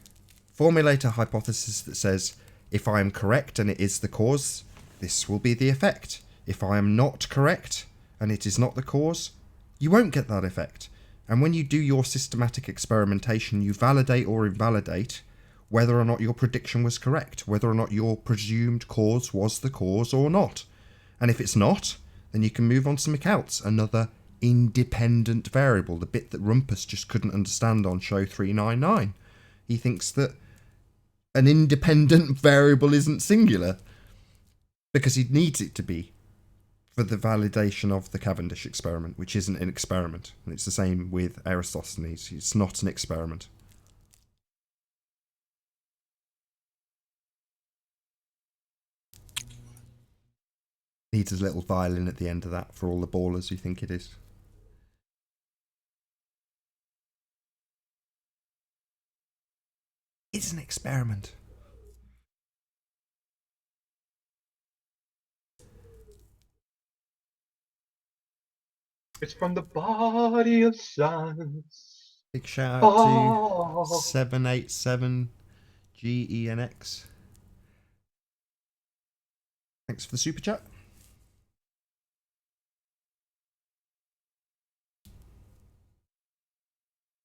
formulate a hypothesis that says, if I am correct and it is the cause, this will be the effect. If I am not correct and it is not the cause, you won't get that effect. And when you do your systematic experimentation, you validate or invalidate whether or not your prediction was correct, whether or not your presumed cause was the cause or not. And if it's not, then you can move on to something else, another independent variable, the bit that Rumpus just couldn't understand on show 399. He thinks that an independent variable isn't singular because he needs it to be for the validation of the Cavendish experiment, which isn't an experiment. And it's the same with Aristophanes. It's not an experiment. Needs a little violin at the end of that for all the ballers who think it is. is an experiment. It's from the body of science. Big shout out to Oh. 787 GENX. Thanks for the super chat.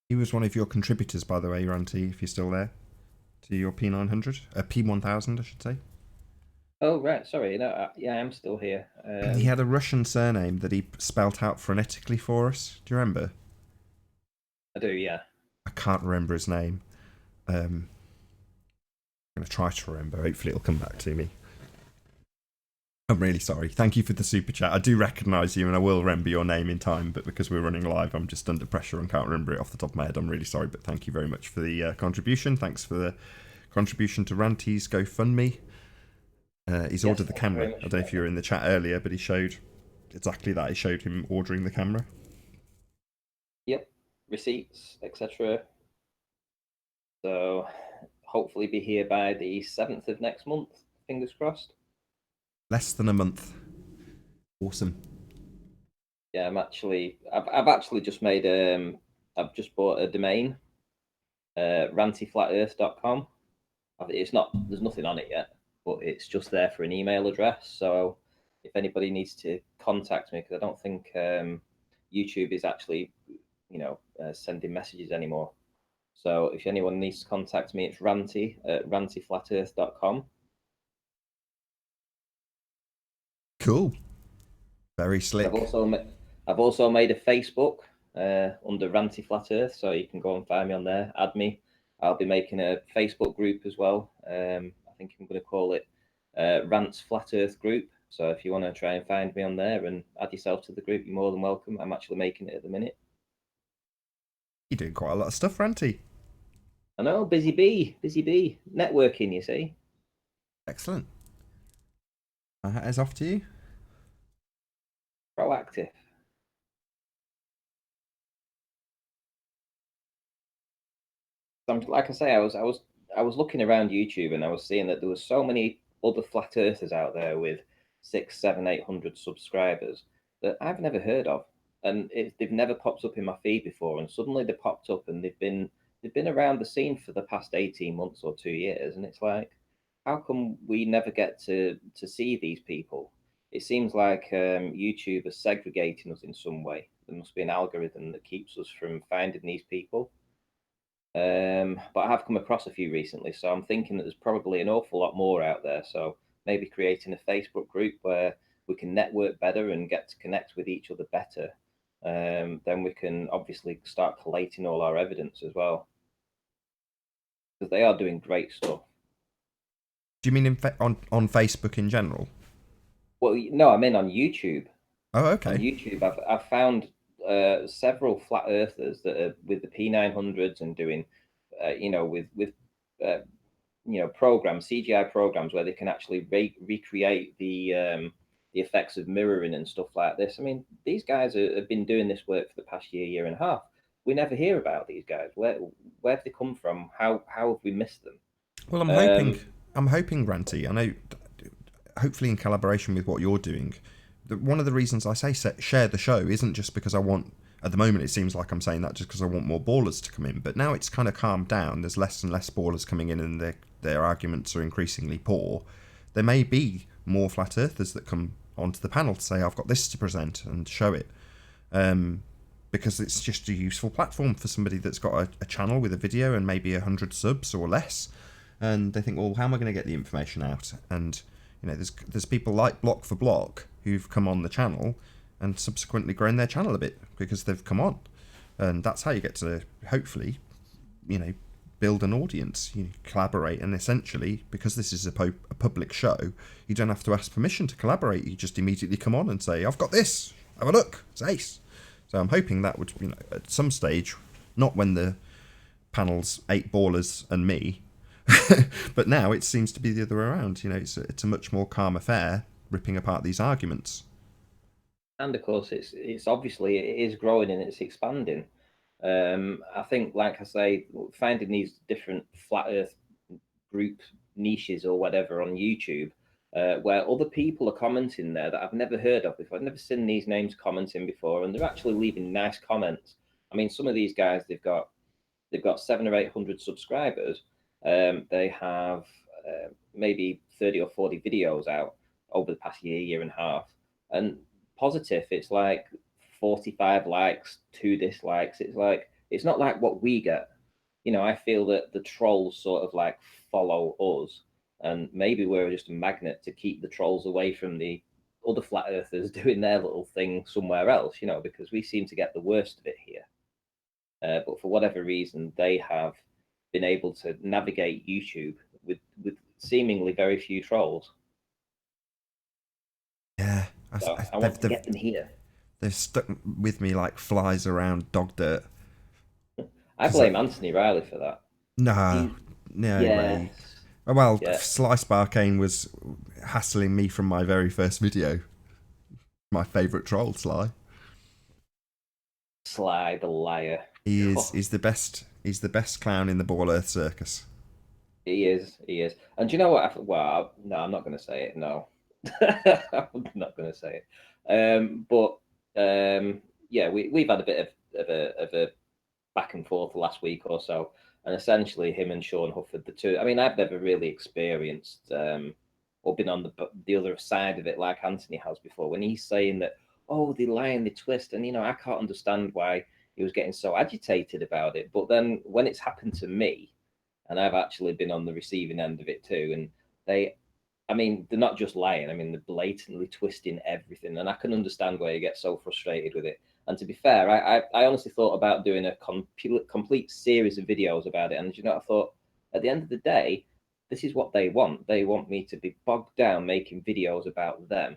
He was one of your contributors, by the way, Ranty, if you're still there, to your P900, P1000, I should say. Oh, right. Sorry. No, yeah, I am still here. He had a Russian surname that he spelt out phonetically for us. Do you remember? I do, yeah. I can't remember his name. I'm going to try to remember. Hopefully it'll come back to me. I'm really sorry. Thank you for the super chat. I do recognise you and I will remember your name in time, but because we're running live, I'm just under pressure and can't remember it off the top of my head. I'm really sorry, but thank you very much for the contribution. Thanks for the contribution to Ranty's GoFundMe. He's ordered the camera. I don't know if you were in the chat earlier, but he showed exactly that. He showed him ordering the camera. Yep. Receipts, etc. So hopefully be here by the 7th of next month. Fingers crossed. Less than a month. Awesome. Yeah, I've actually just made I've just bought a domain, rantyflatearth.com. It's not, there's nothing on it yet, but it's just there for an email address. So if anybody needs to contact me, because I don't think YouTube is actually, sending messages anymore. So if anyone needs to contact me, it's ranty at rantyflatearth.com. Cool. Very slick. I've also made a Facebook under Ranty Flat Earth, so you can go and find me on there. Add me. I'll be making a Facebook group as well. I think I'm going to call it Rants Flat Earth Group. So if you want to try and find me on there and add yourself to the group, you're more than welcome. I'm actually making it at the minute. You're doing quite a lot of stuff, Ranty. I know, busy bee. Networking, you see. Excellent. My hat is off to you. Proactive. Like I say, I was looking around YouTube and I was seeing that there were so many other flat earthers out there with 600, 700, 800 subscribers that I've never heard of, and they've never popped up in my feed before. And suddenly they popped up, and they've been around the scene for the past 18 months or 2 years, and it's like, how come we never get to see these people? It seems like YouTube is segregating us in some way. There must be an algorithm that keeps us from finding these people. But I have come across a few recently, so I'm thinking that there's probably an awful lot more out there. So maybe creating a Facebook group where we can network better and get to connect with each other better. Then we can obviously start collating all our evidence as well, because they are doing great stuff. Do you mean on Facebook in general? Well, no, I mean on YouTube. Oh, okay. On YouTube, I've found several flat earthers that are with the P900s and doing, with programs, CGI programs where they can actually recreate the effects of mirroring and stuff like this. I mean, these guys have been doing this work for the past year and a half. We never hear about these guys. Where have they come from? How have we missed them? Well, I'm hoping, Ranty. I know, hopefully in collaboration with what you're doing. One of the reasons I say share the show isn't just because I want. At the moment, it seems like I'm saying that just because I want more ballers to come in. But now it's kind of calmed down. There's less and less ballers coming in, and their arguments are increasingly poor. There may be more flat earthers that come onto the panel to say, "I've got this to present," and show it. Because it's just a useful platform for somebody that's got a channel with a video and maybe 100 subs or less, and they think, well, how am I going to get the information out? And there's people like Block for Block who've come on the channel and subsequently grown their channel a bit because they've come on, and that's how you get to hopefully, build an audience. You collaborate, and essentially, because this is a public show, you don't have to ask permission to collaborate. You just immediately come on and say, "I've got this. Have a look. It's ace." So I'm hoping that would, at some stage, not when the panel's 8 ballers and me, but now it seems to be the other way around. It's a much more calm affair, ripping apart these arguments. And of course, it's obviously it is growing and it's expanding. I think, like I say, finding these different flat Earth group niches or whatever on YouTube, where other people are commenting there that I've never heard of before. I've never seen these names commenting before, and they're actually leaving nice comments. I mean, some of these guys, they've got 700 or 800 subscribers. They have maybe 30 or 40 videos out over the past year and a half, and positive, it's like 45 likes, 2 dislikes. It's like, it's not like what we get. I feel that the trolls sort of like follow us, and maybe we're just a magnet to keep the trolls away from the other flat earthers doing their little thing somewhere else, because we seem to get the worst of it here. But for whatever reason, they have been able to navigate YouTube with seemingly very few trolls. Yeah, So I want to get them here. They've stuck with me like flies around dog dirt. I blame Anthony Riley for that. No way. Well, Yeah. Slice Barcane was hassling me from my very first video. My favourite troll, Sly. Sly the liar. He's the best. He's the best clown in the Ball Earth Circus. He is. And do you know what? No, I'm not going to say it. No, I'm not going to say it. Yeah, we've had a bit of a back and forth the last week or so, and essentially him and Sean Hufford, the two. I mean, I've never really experienced or been on the other side of it like Anthony has before. When he's saying that, oh, they lie and they twist, and I can't understand why he was getting so agitated about it. But then when it's happened to me, and I've actually been on the receiving end of it too, and they're not just lying. I mean, they're blatantly twisting everything, and I can understand why you get so frustrated with it. And to be fair, I honestly thought about doing a complete series of videos about it. And I thought at the end of the day, this is what they want. They want me to be bogged down making videos about them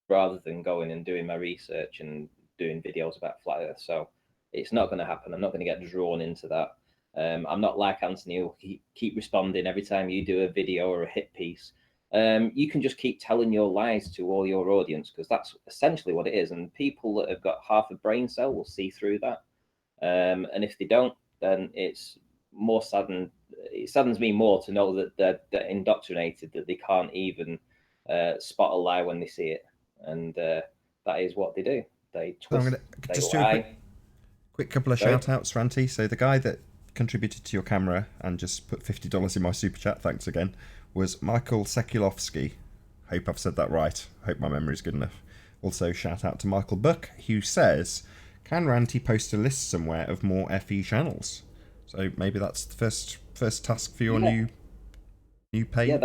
rather than going and doing my research and doing videos about flat Earth. So it's not going to happen. I'm not going to get drawn into that. I'm not like Anthony who keep responding every time you do a video or a hit piece. You can just keep telling your lies to all your audience, because that's essentially what it is. And people that have got half a brain cell will see through that. And if they don't, then it's more it saddens me more to know that they're indoctrinated, that they can't even spot a lie when they see it. And that is what they do. They twist. I'm gonna just do a quick couple of shout outs, Ranty. So the guy that contributed to your camera and just put $50 in my super chat, thanks again, was Michael Sekulovsky. Hope I've said that right. Hope my memory's good enough. Also, shout out to Michael Buck, who says, can Ranty post a list somewhere of more FE channels? So maybe that's the first task for your new page.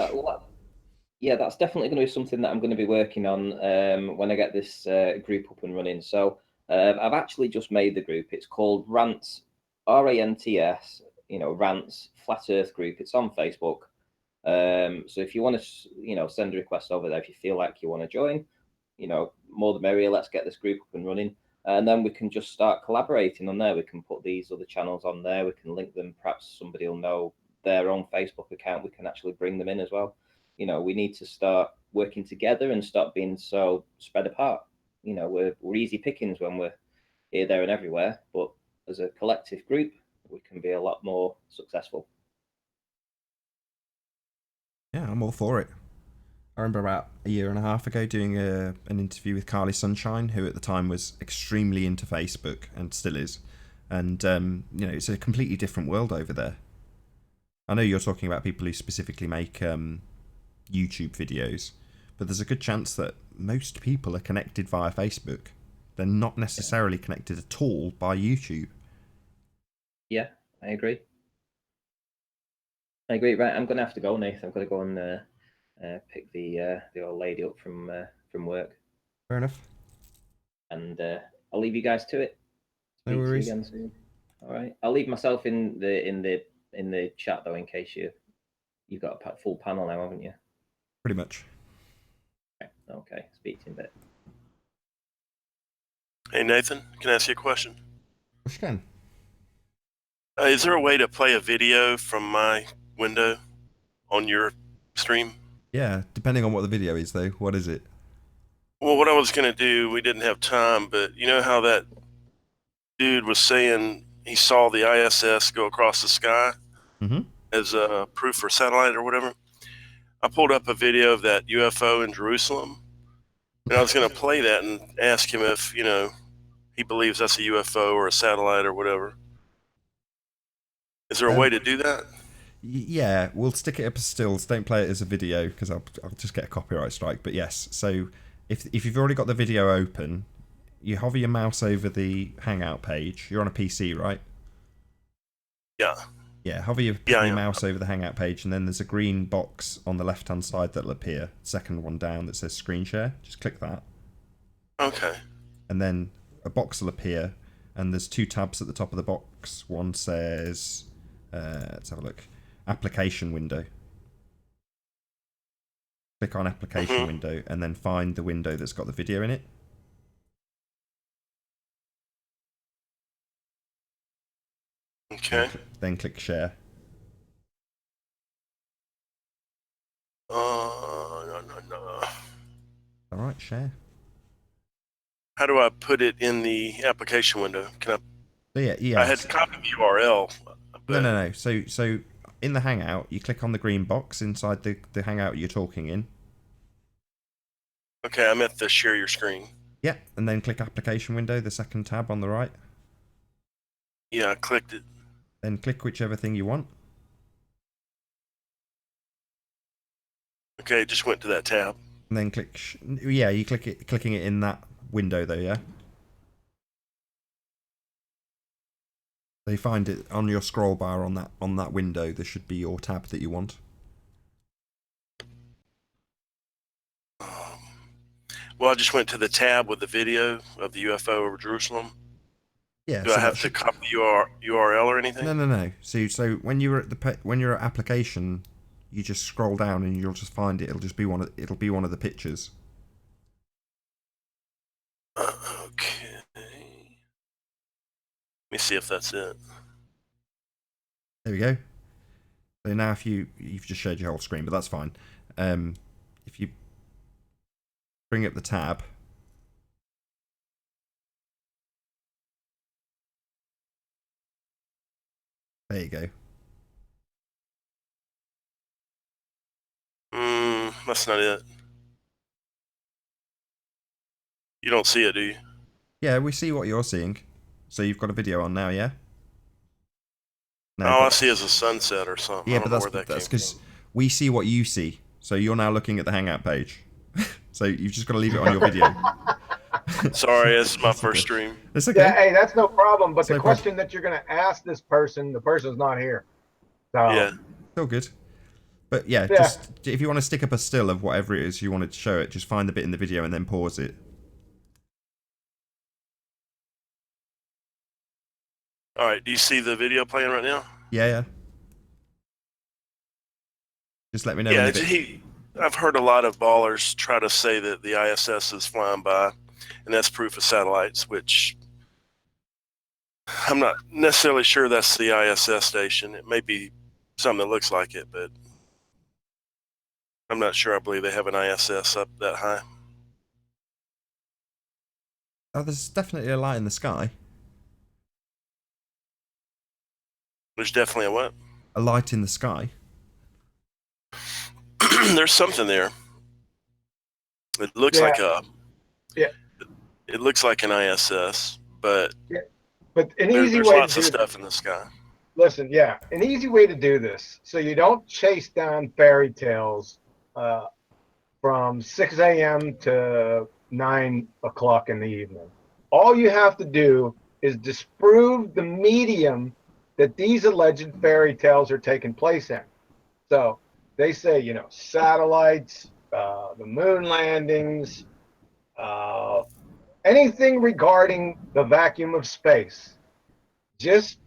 Yeah, that's definitely going to be something that I'm going to be working on when I get this group up and running. So I've actually just made the group. It's called Rants, RANTS, Rants Flat Earth Group. It's on Facebook. So if you want to, send a request over there, if you feel like you want to join, more the merrier. Let's get this group up and running, and then we can just start collaborating on there. We can put these other channels on there. We can link them. Perhaps somebody will know their own Facebook account. We can actually bring them in as well. We need to start working together and stop being so spread apart. We're easy pickings when we're here, there, and everywhere, but as a collective group, we can be a lot more successful. Yeah, I'm all for it. I remember about a year and a half ago doing an interview with Carly Sunshine, who at the time was extremely into Facebook and still is. And, it's a completely different world over there. I know you're talking about people who specifically make YouTube videos, but there's a good chance that most people are connected via Facebook. They're not necessarily connected at all by YouTube. Yeah, I agree. Right, I'm going to have to go, Nathan. I'm going to go and pick the old lady up from work. Fair enough. And I'll leave you guys to it. No worries. Again soon. All right. I'll leave myself in the chat though, in case you've got a full panel now, haven't you? Pretty much. Okay. Speak to you in a bit. Hey Nathan, can I ask you a question? Well, you can. Is there a way to play a video from my window on your stream? Yeah, depending on what the video is, though. What is it? Well, what I was going to do, we didn't have time, but you know how that dude was saying he saw the ISS go across the sky? Mm-hmm. as proof for satellite or whatever. I pulled up a video of that UFO in Jerusalem, and I was going to play that and ask him if he believes that's a UFO or a satellite or whatever. Is there a way to do that? Yeah, we'll stick it up as stills. Don't play it as a video because I'll just get a copyright strike. But yes, so if you've already got the video open, you hover your mouse over the Hangout page. You're on a PC, right? Yeah. Yeah, hover your mouse over the Hangout page, and then there's a green box on the left-hand side that'll appear. Second one down that says Screen Share. Just click that. Okay. And then a box will appear, and there's 2 tabs at the top of the box. One says, let's have a look, Application Window. Click on Application Window, and then find the window that's got the video in it. Okay. Then click Share. No. All right, share. How do I put it in the application window? Can I? Yeah. I had to copy the URL. But... No. So in the Hangout, you click on the green box inside the Hangout you're talking in. Okay, I'm at the share your screen. Yeah, and then click Application Window, the second tab on the right. Yeah, I clicked it. Then click whichever thing you want. Okay, it just went to that tab. And then click. You clicking it in that window though, yeah. So you find it on your scroll bar on that window. There should be your tab that you want. Well, I just went to the tab with the video of the UFO over Jerusalem. Yeah. Do I have to copy the URL or anything? No. So when you're at application, you just scroll down and you'll just find it. It'll be one of the pictures. Okay. Let me see if that's it. There we go. So now you've just shared your whole screen, but that's fine. If you bring up the tab. There you go. That's not it. You don't see it, do you? Yeah, we see what you're seeing. So you've got a video on now, yeah? No, all I see is a sunset or something. Yeah, I don't know where that's because we see what you see. So you're now looking at the Hangout page. So you've just got to leave it on your video. Sorry, it's my first stream. It's okay. Yeah, hey, that's no problem. But It's the no question that you're going to ask this person, the person's not here. So, Yeah. Still good. But yeah, just if you want to stick up a still of whatever it is you wanted to show it, just find the bit in the video and then pause it. All right. Do you see the video playing right now? Yeah. Just let me know. Yeah, I've heard a lot of ballers try to say that the ISS is flying by, and that's proof of satellites, which I'm not necessarily sure that's the ISS station. It may be something that looks like it, but I'm not sure I believe they have an ISS up that high. Oh, there's definitely a light in the sky. There's definitely a what? A light in the sky. There's something there. It looks like it looks like an ISS, but but an easy there's way lots of stuff in the sky. Listen, an easy way to do this, so you don't chase down fairy tales from 6 a.m. to 9 o'clock in the evening. All you have to do is disprove the medium that these alleged fairy tales are taking place in. So they say, satellites, the moon landings, anything regarding the vacuum of space. Just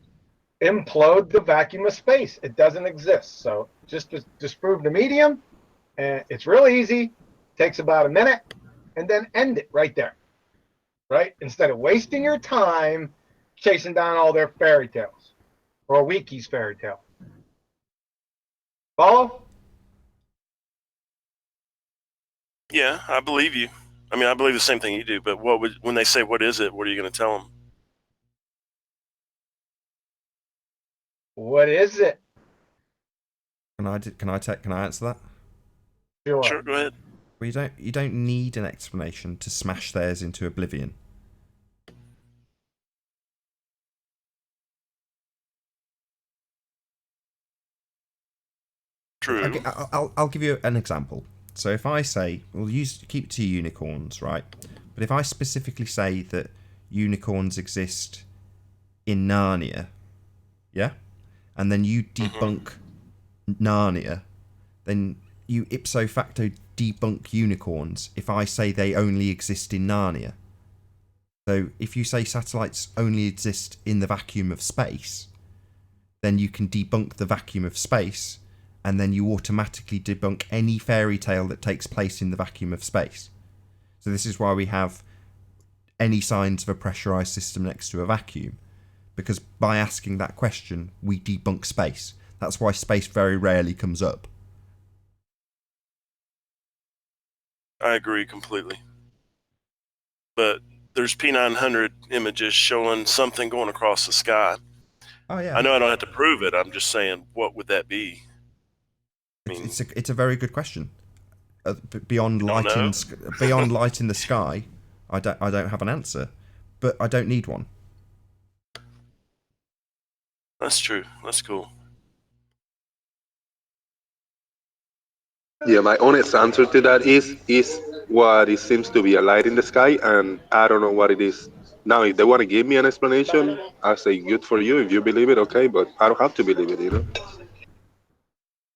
implode the vacuum of space. It doesn't exist. So just disprove the medium, and it's really easy. Takes about a minute, and then end it right there. Right? Instead of wasting your time chasing down all their fairy tales or Wiki's fairy tale. Follow? Yeah, I believe you. I mean, I believe the same thing you do. But when they say what is it, what are you going to tell them? What is it? Can I answer that? Sure, go ahead. Well, you don't need an explanation to smash theirs into oblivion. True. I'll give you an example. So if I say, keep it to unicorns, right? But if I specifically say that unicorns exist in Narnia, yeah, and then you debunk Narnia, then you ipso facto debunk unicorns if I say they only exist in Narnia. So if you say satellites only exist in the vacuum of space, then you can debunk the vacuum of space, and then you automatically debunk any fairy tale that takes place in the vacuum of space. So this is why we have any signs of a pressurized system next to a vacuum, because by asking that question, we debunk space. That's why space very rarely comes up. I agree completely. But there's P900 images showing something going across the sky. Oh yeah. I know I don't have to prove it. I'm just saying, what would that be? It's a very good question. Beyond light in the sky, I don't have an answer, but I don't need one. That's true. That's cool. Yeah, my honest answer to that is what it seems to be a light in the sky, and I don't know what it is. Now, if they want to give me an explanation, I say good for you. If you believe it, okay, but I don't have to believe it, you know.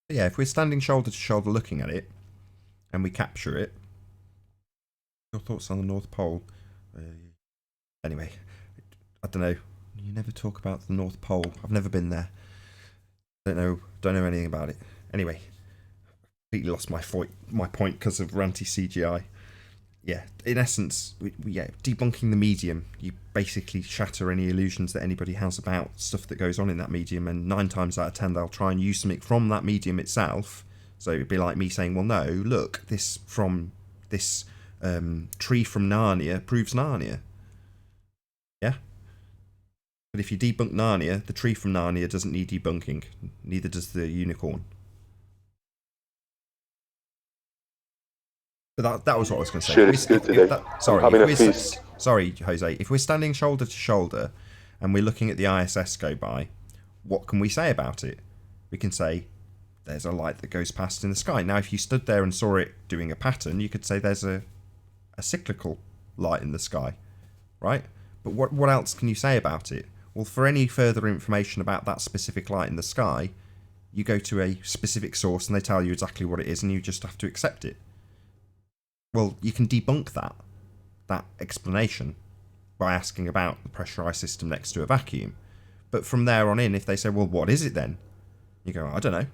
Yeah, if we're standing shoulder to shoulder looking at it, and we capture it, your thoughts on the North Pole? Anyway, I don't know. You never talk about the North Pole. I've never been there. Don't know anything about it. Anyway, completely lost my point because of ranty CGI. Yeah, in essence, debunking the medium, you basically shatter any illusions that anybody has about stuff that goes on in that medium, and 9 times out of 10 they'll try and use something from that medium itself. So it'd be like me saying, well, no, look, this tree from Narnia proves Narnia. Yeah? But if you debunk Narnia, the tree from Narnia doesn't need debunking. Neither does the unicorn. But that was what I was going to say. Shit, it's good today. Sorry, Jose. If we're standing shoulder to shoulder and we're looking at the ISS go by, what can we say about it? We can say there's a light that goes past in the sky. Now, if you stood there and saw it doing a pattern, you could say there's a cyclical light in the sky, right? But what else can you say about it? Well, for any further information about that specific light in the sky, you go to a specific source and they tell you exactly what it is, and you just have to accept it. Well, you can debunk that explanation by asking about the pressurized system next to a vacuum. But from there on in, if they say, well, what is it then? You go, I don't know. It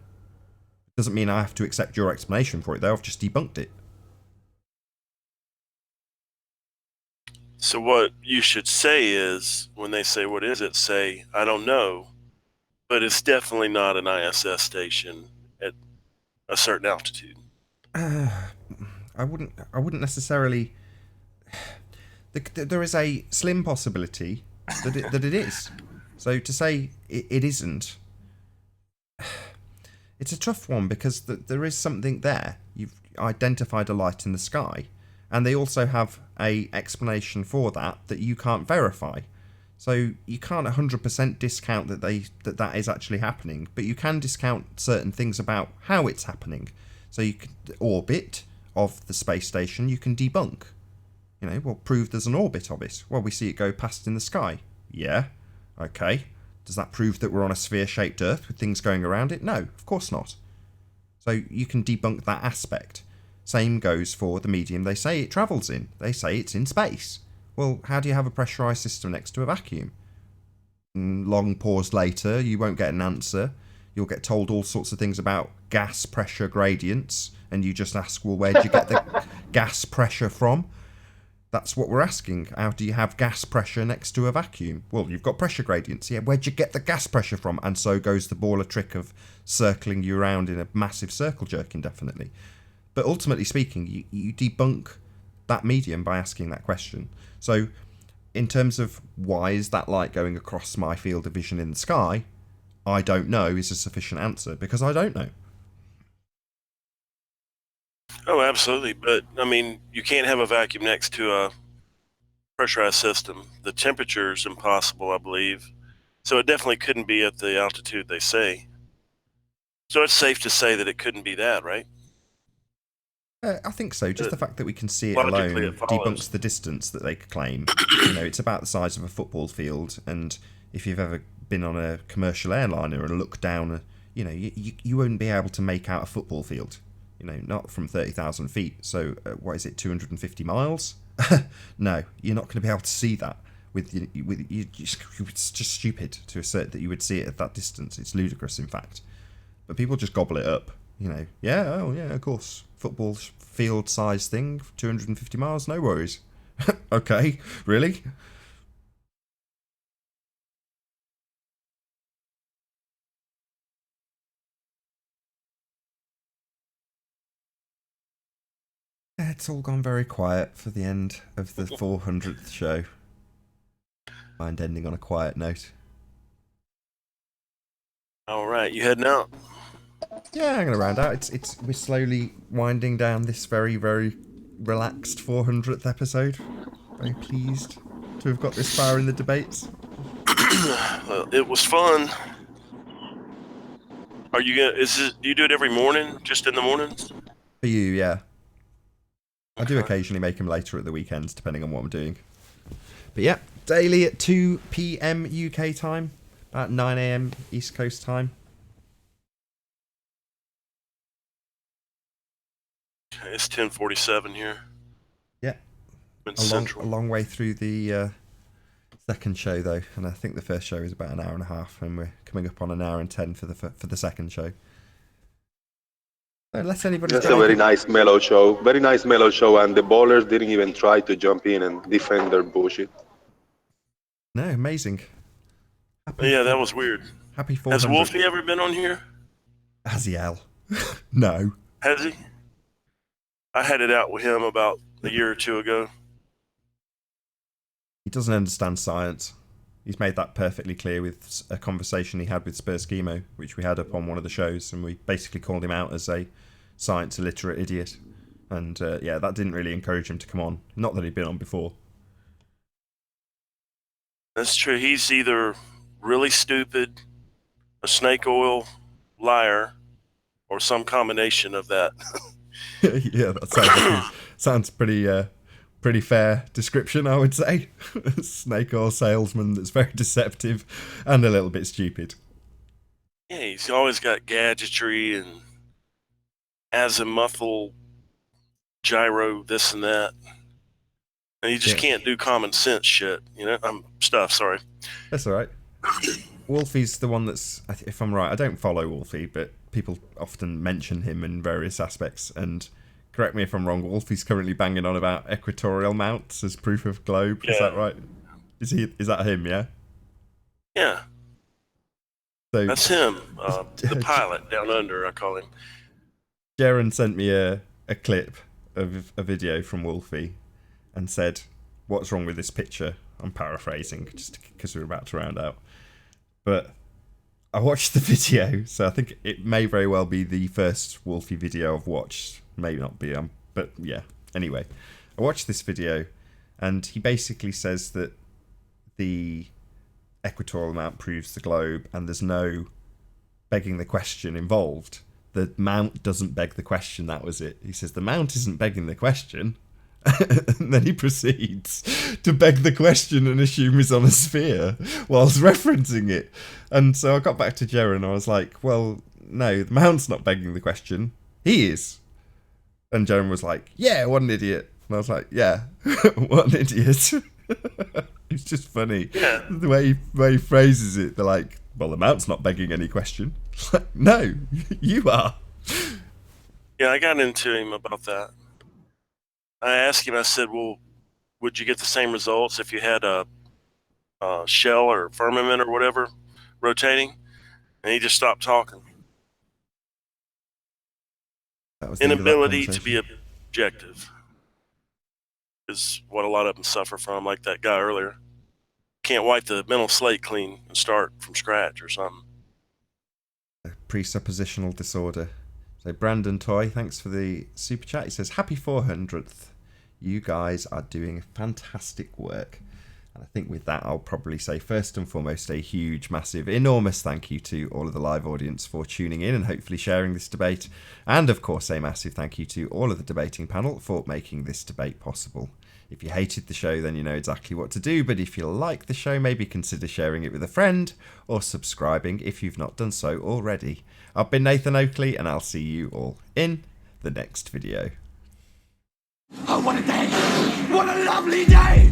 doesn't mean I have to accept your explanation for it, though. I've just debunked it. So what you should say is, when they say, what is it, say, I don't know, but it's definitely not an ISS station at a certain altitude. I wouldn't necessarily. There is a slim possibility that it is. So to say it isn't, it's a tough one, because there is something there. You've identified a light in the sky, and they also have a explanation for that you can't verify. So you can't 100% discount that is actually happening, but you can discount certain things about how it's happening. So you can orbit of the space station, you can debunk. Prove there's an orbit of it. Well, we see it go past in the sky. Yeah, okay. Does that prove that we're on a sphere-shaped Earth with things going around it? No, of course not. So you can debunk that aspect. Same goes for the medium they say it travels in. They say it's in space. Well, how do you have a pressurized system next to a vacuum? Long pause later, you won't get an answer. You'll get told all sorts of things about gas pressure gradients, and you just ask, well, where'd you get the gas pressure from? That's what we're asking. How do you have gas pressure next to a vacuum? Well, you've got pressure gradients. Yeah, where'd you get the gas pressure from? And so goes the baller trick of circling you around in a massive circle jerk indefinitely. But ultimately speaking, you debunk that medium by asking that question. So in terms of why is that light going across my field of vision in the sky, I don't know is a sufficient answer, because I don't know. Oh, absolutely. But I mean, you can't have a vacuum next to a pressurized system. The temperature is impossible, I believe. So it definitely couldn't be at the altitude they say. So it's safe to say that it couldn't be that, right? I think so. Just the fact that we can see it Logically, alone it follows. debunks the distance that they claim. It's about the size of a football field, and if you've ever been on a commercial airliner and looked down, you won't be able to make out a football field. Not from 30,000 feet. So what is it, 250 miles? No, you're not going to be able to see that. It's just stupid to assert that you would see it at that distance. It's ludicrous, in fact. But people just gobble it up. Yeah, oh yeah, of course. Football field size thing, 250 miles, no worries. Okay, really? It's all gone very quiet for the end of the 400th show. Mind ending on a quiet note. All right, you heading out? Yeah, I'm gonna round out. We're slowly winding down this very, very relaxed 400th episode. Very pleased to have got this far in the debates. Well, it was fun. Are you gonna? Do you do it every morning? Just in the mornings? For you, yeah. I do Okay. occasionally make them later at the weekends, depending on what I'm doing. But yeah, daily at 2 p.m. UK time, about 9 a.m. East Coast time. Okay, it's 10:47 here. Yeah, In a Central. long way through the second show though, and I think the first show is about an hour and a half, and we're coming up on an hour and 10 for the second show. Unless anybody's That's got a very anything- nice mellow show. Very nice mellow show, and the bowlers didn't even try to jump in and defend their bullshit. No, amazing. Yeah, that was weird. Happy 400. Has Wolfie ever been on here? Aziel. No. Has he? I had it out with him about a year or two ago. He doesn't understand science. He's made that perfectly clear with a conversation he had with Spurs Schemo, which we had up on one of the shows, and we basically called him out as a science illiterate idiot. And yeah, that didn't really encourage him to come on. Not that he'd been on before. That's true. He's either really stupid, a snake oil liar, or some combination of that. Yeah, that sounds pretty fair description, I would say. Snake oil salesman that's very deceptive and a little bit stupid. Yeah, he's always got gadgetry and azimuthal gyro this and that. And you just Yeah. can't do common sense shit, stuff, sorry. That's all right. Wolfie's the one that's, if I'm right, I don't follow Wolfie, but people often mention him in various aspects. And correct me if I'm wrong, Wolfie's currently banging on about equatorial mounts as proof of globe. Is Yeah. that right? Is that him? Yeah. Yeah, So that's him. The pilot down under, I call him. Jaron sent me a clip of a video from Wolfie and said, "What's wrong with this picture?" I'm paraphrasing just because we're about to round out. But I watched the video, so I think it may very well be the first Wolfie video I've watched. Maybe not be, but yeah. Anyway, I watched this video, and he basically says that the equatorial mount proves the globe, and there's no begging the question involved. The mount doesn't beg the question, that was it. He says the mount isn't begging the question. And then he proceeds to beg the question and assume he's on a sphere whilst referencing it. And so I got back to Jaron and I was like, well, no, the mount's not begging the question. He is. And Jaron was like, yeah, what an idiot. And I was like, yeah, what an idiot. It's just funny. Yeah. The way he phrases it, they're like, well, the mount's not begging any question. It's like, no, you are. Yeah, I got into him about that. I asked him, I said, well, would you get the same results if you had a shell or firmament or whatever rotating? And he just stopped talking. That was the end of that Inability to be conversation. objective is what a lot of them suffer from, like that guy earlier. Can't wipe the mental slate clean and start from scratch or something. Presuppositional disorder. So Brandon Toy, thanks for the super chat. He says, happy 400th. You guys are doing fantastic work. And I think with that, I'll probably say first and foremost, a huge, massive, enormous thank you to all of the live audience for tuning in and hopefully sharing this debate. And of course, a massive thank you to all of the debating panel for making this debate possible. If you hated the show, then you know exactly what to do. But if you like the show, maybe consider sharing it with a friend or subscribing if you've not done so already. I've been Nathan Oakley, and I'll see you all in the next video. Oh, what a day! What a lovely day!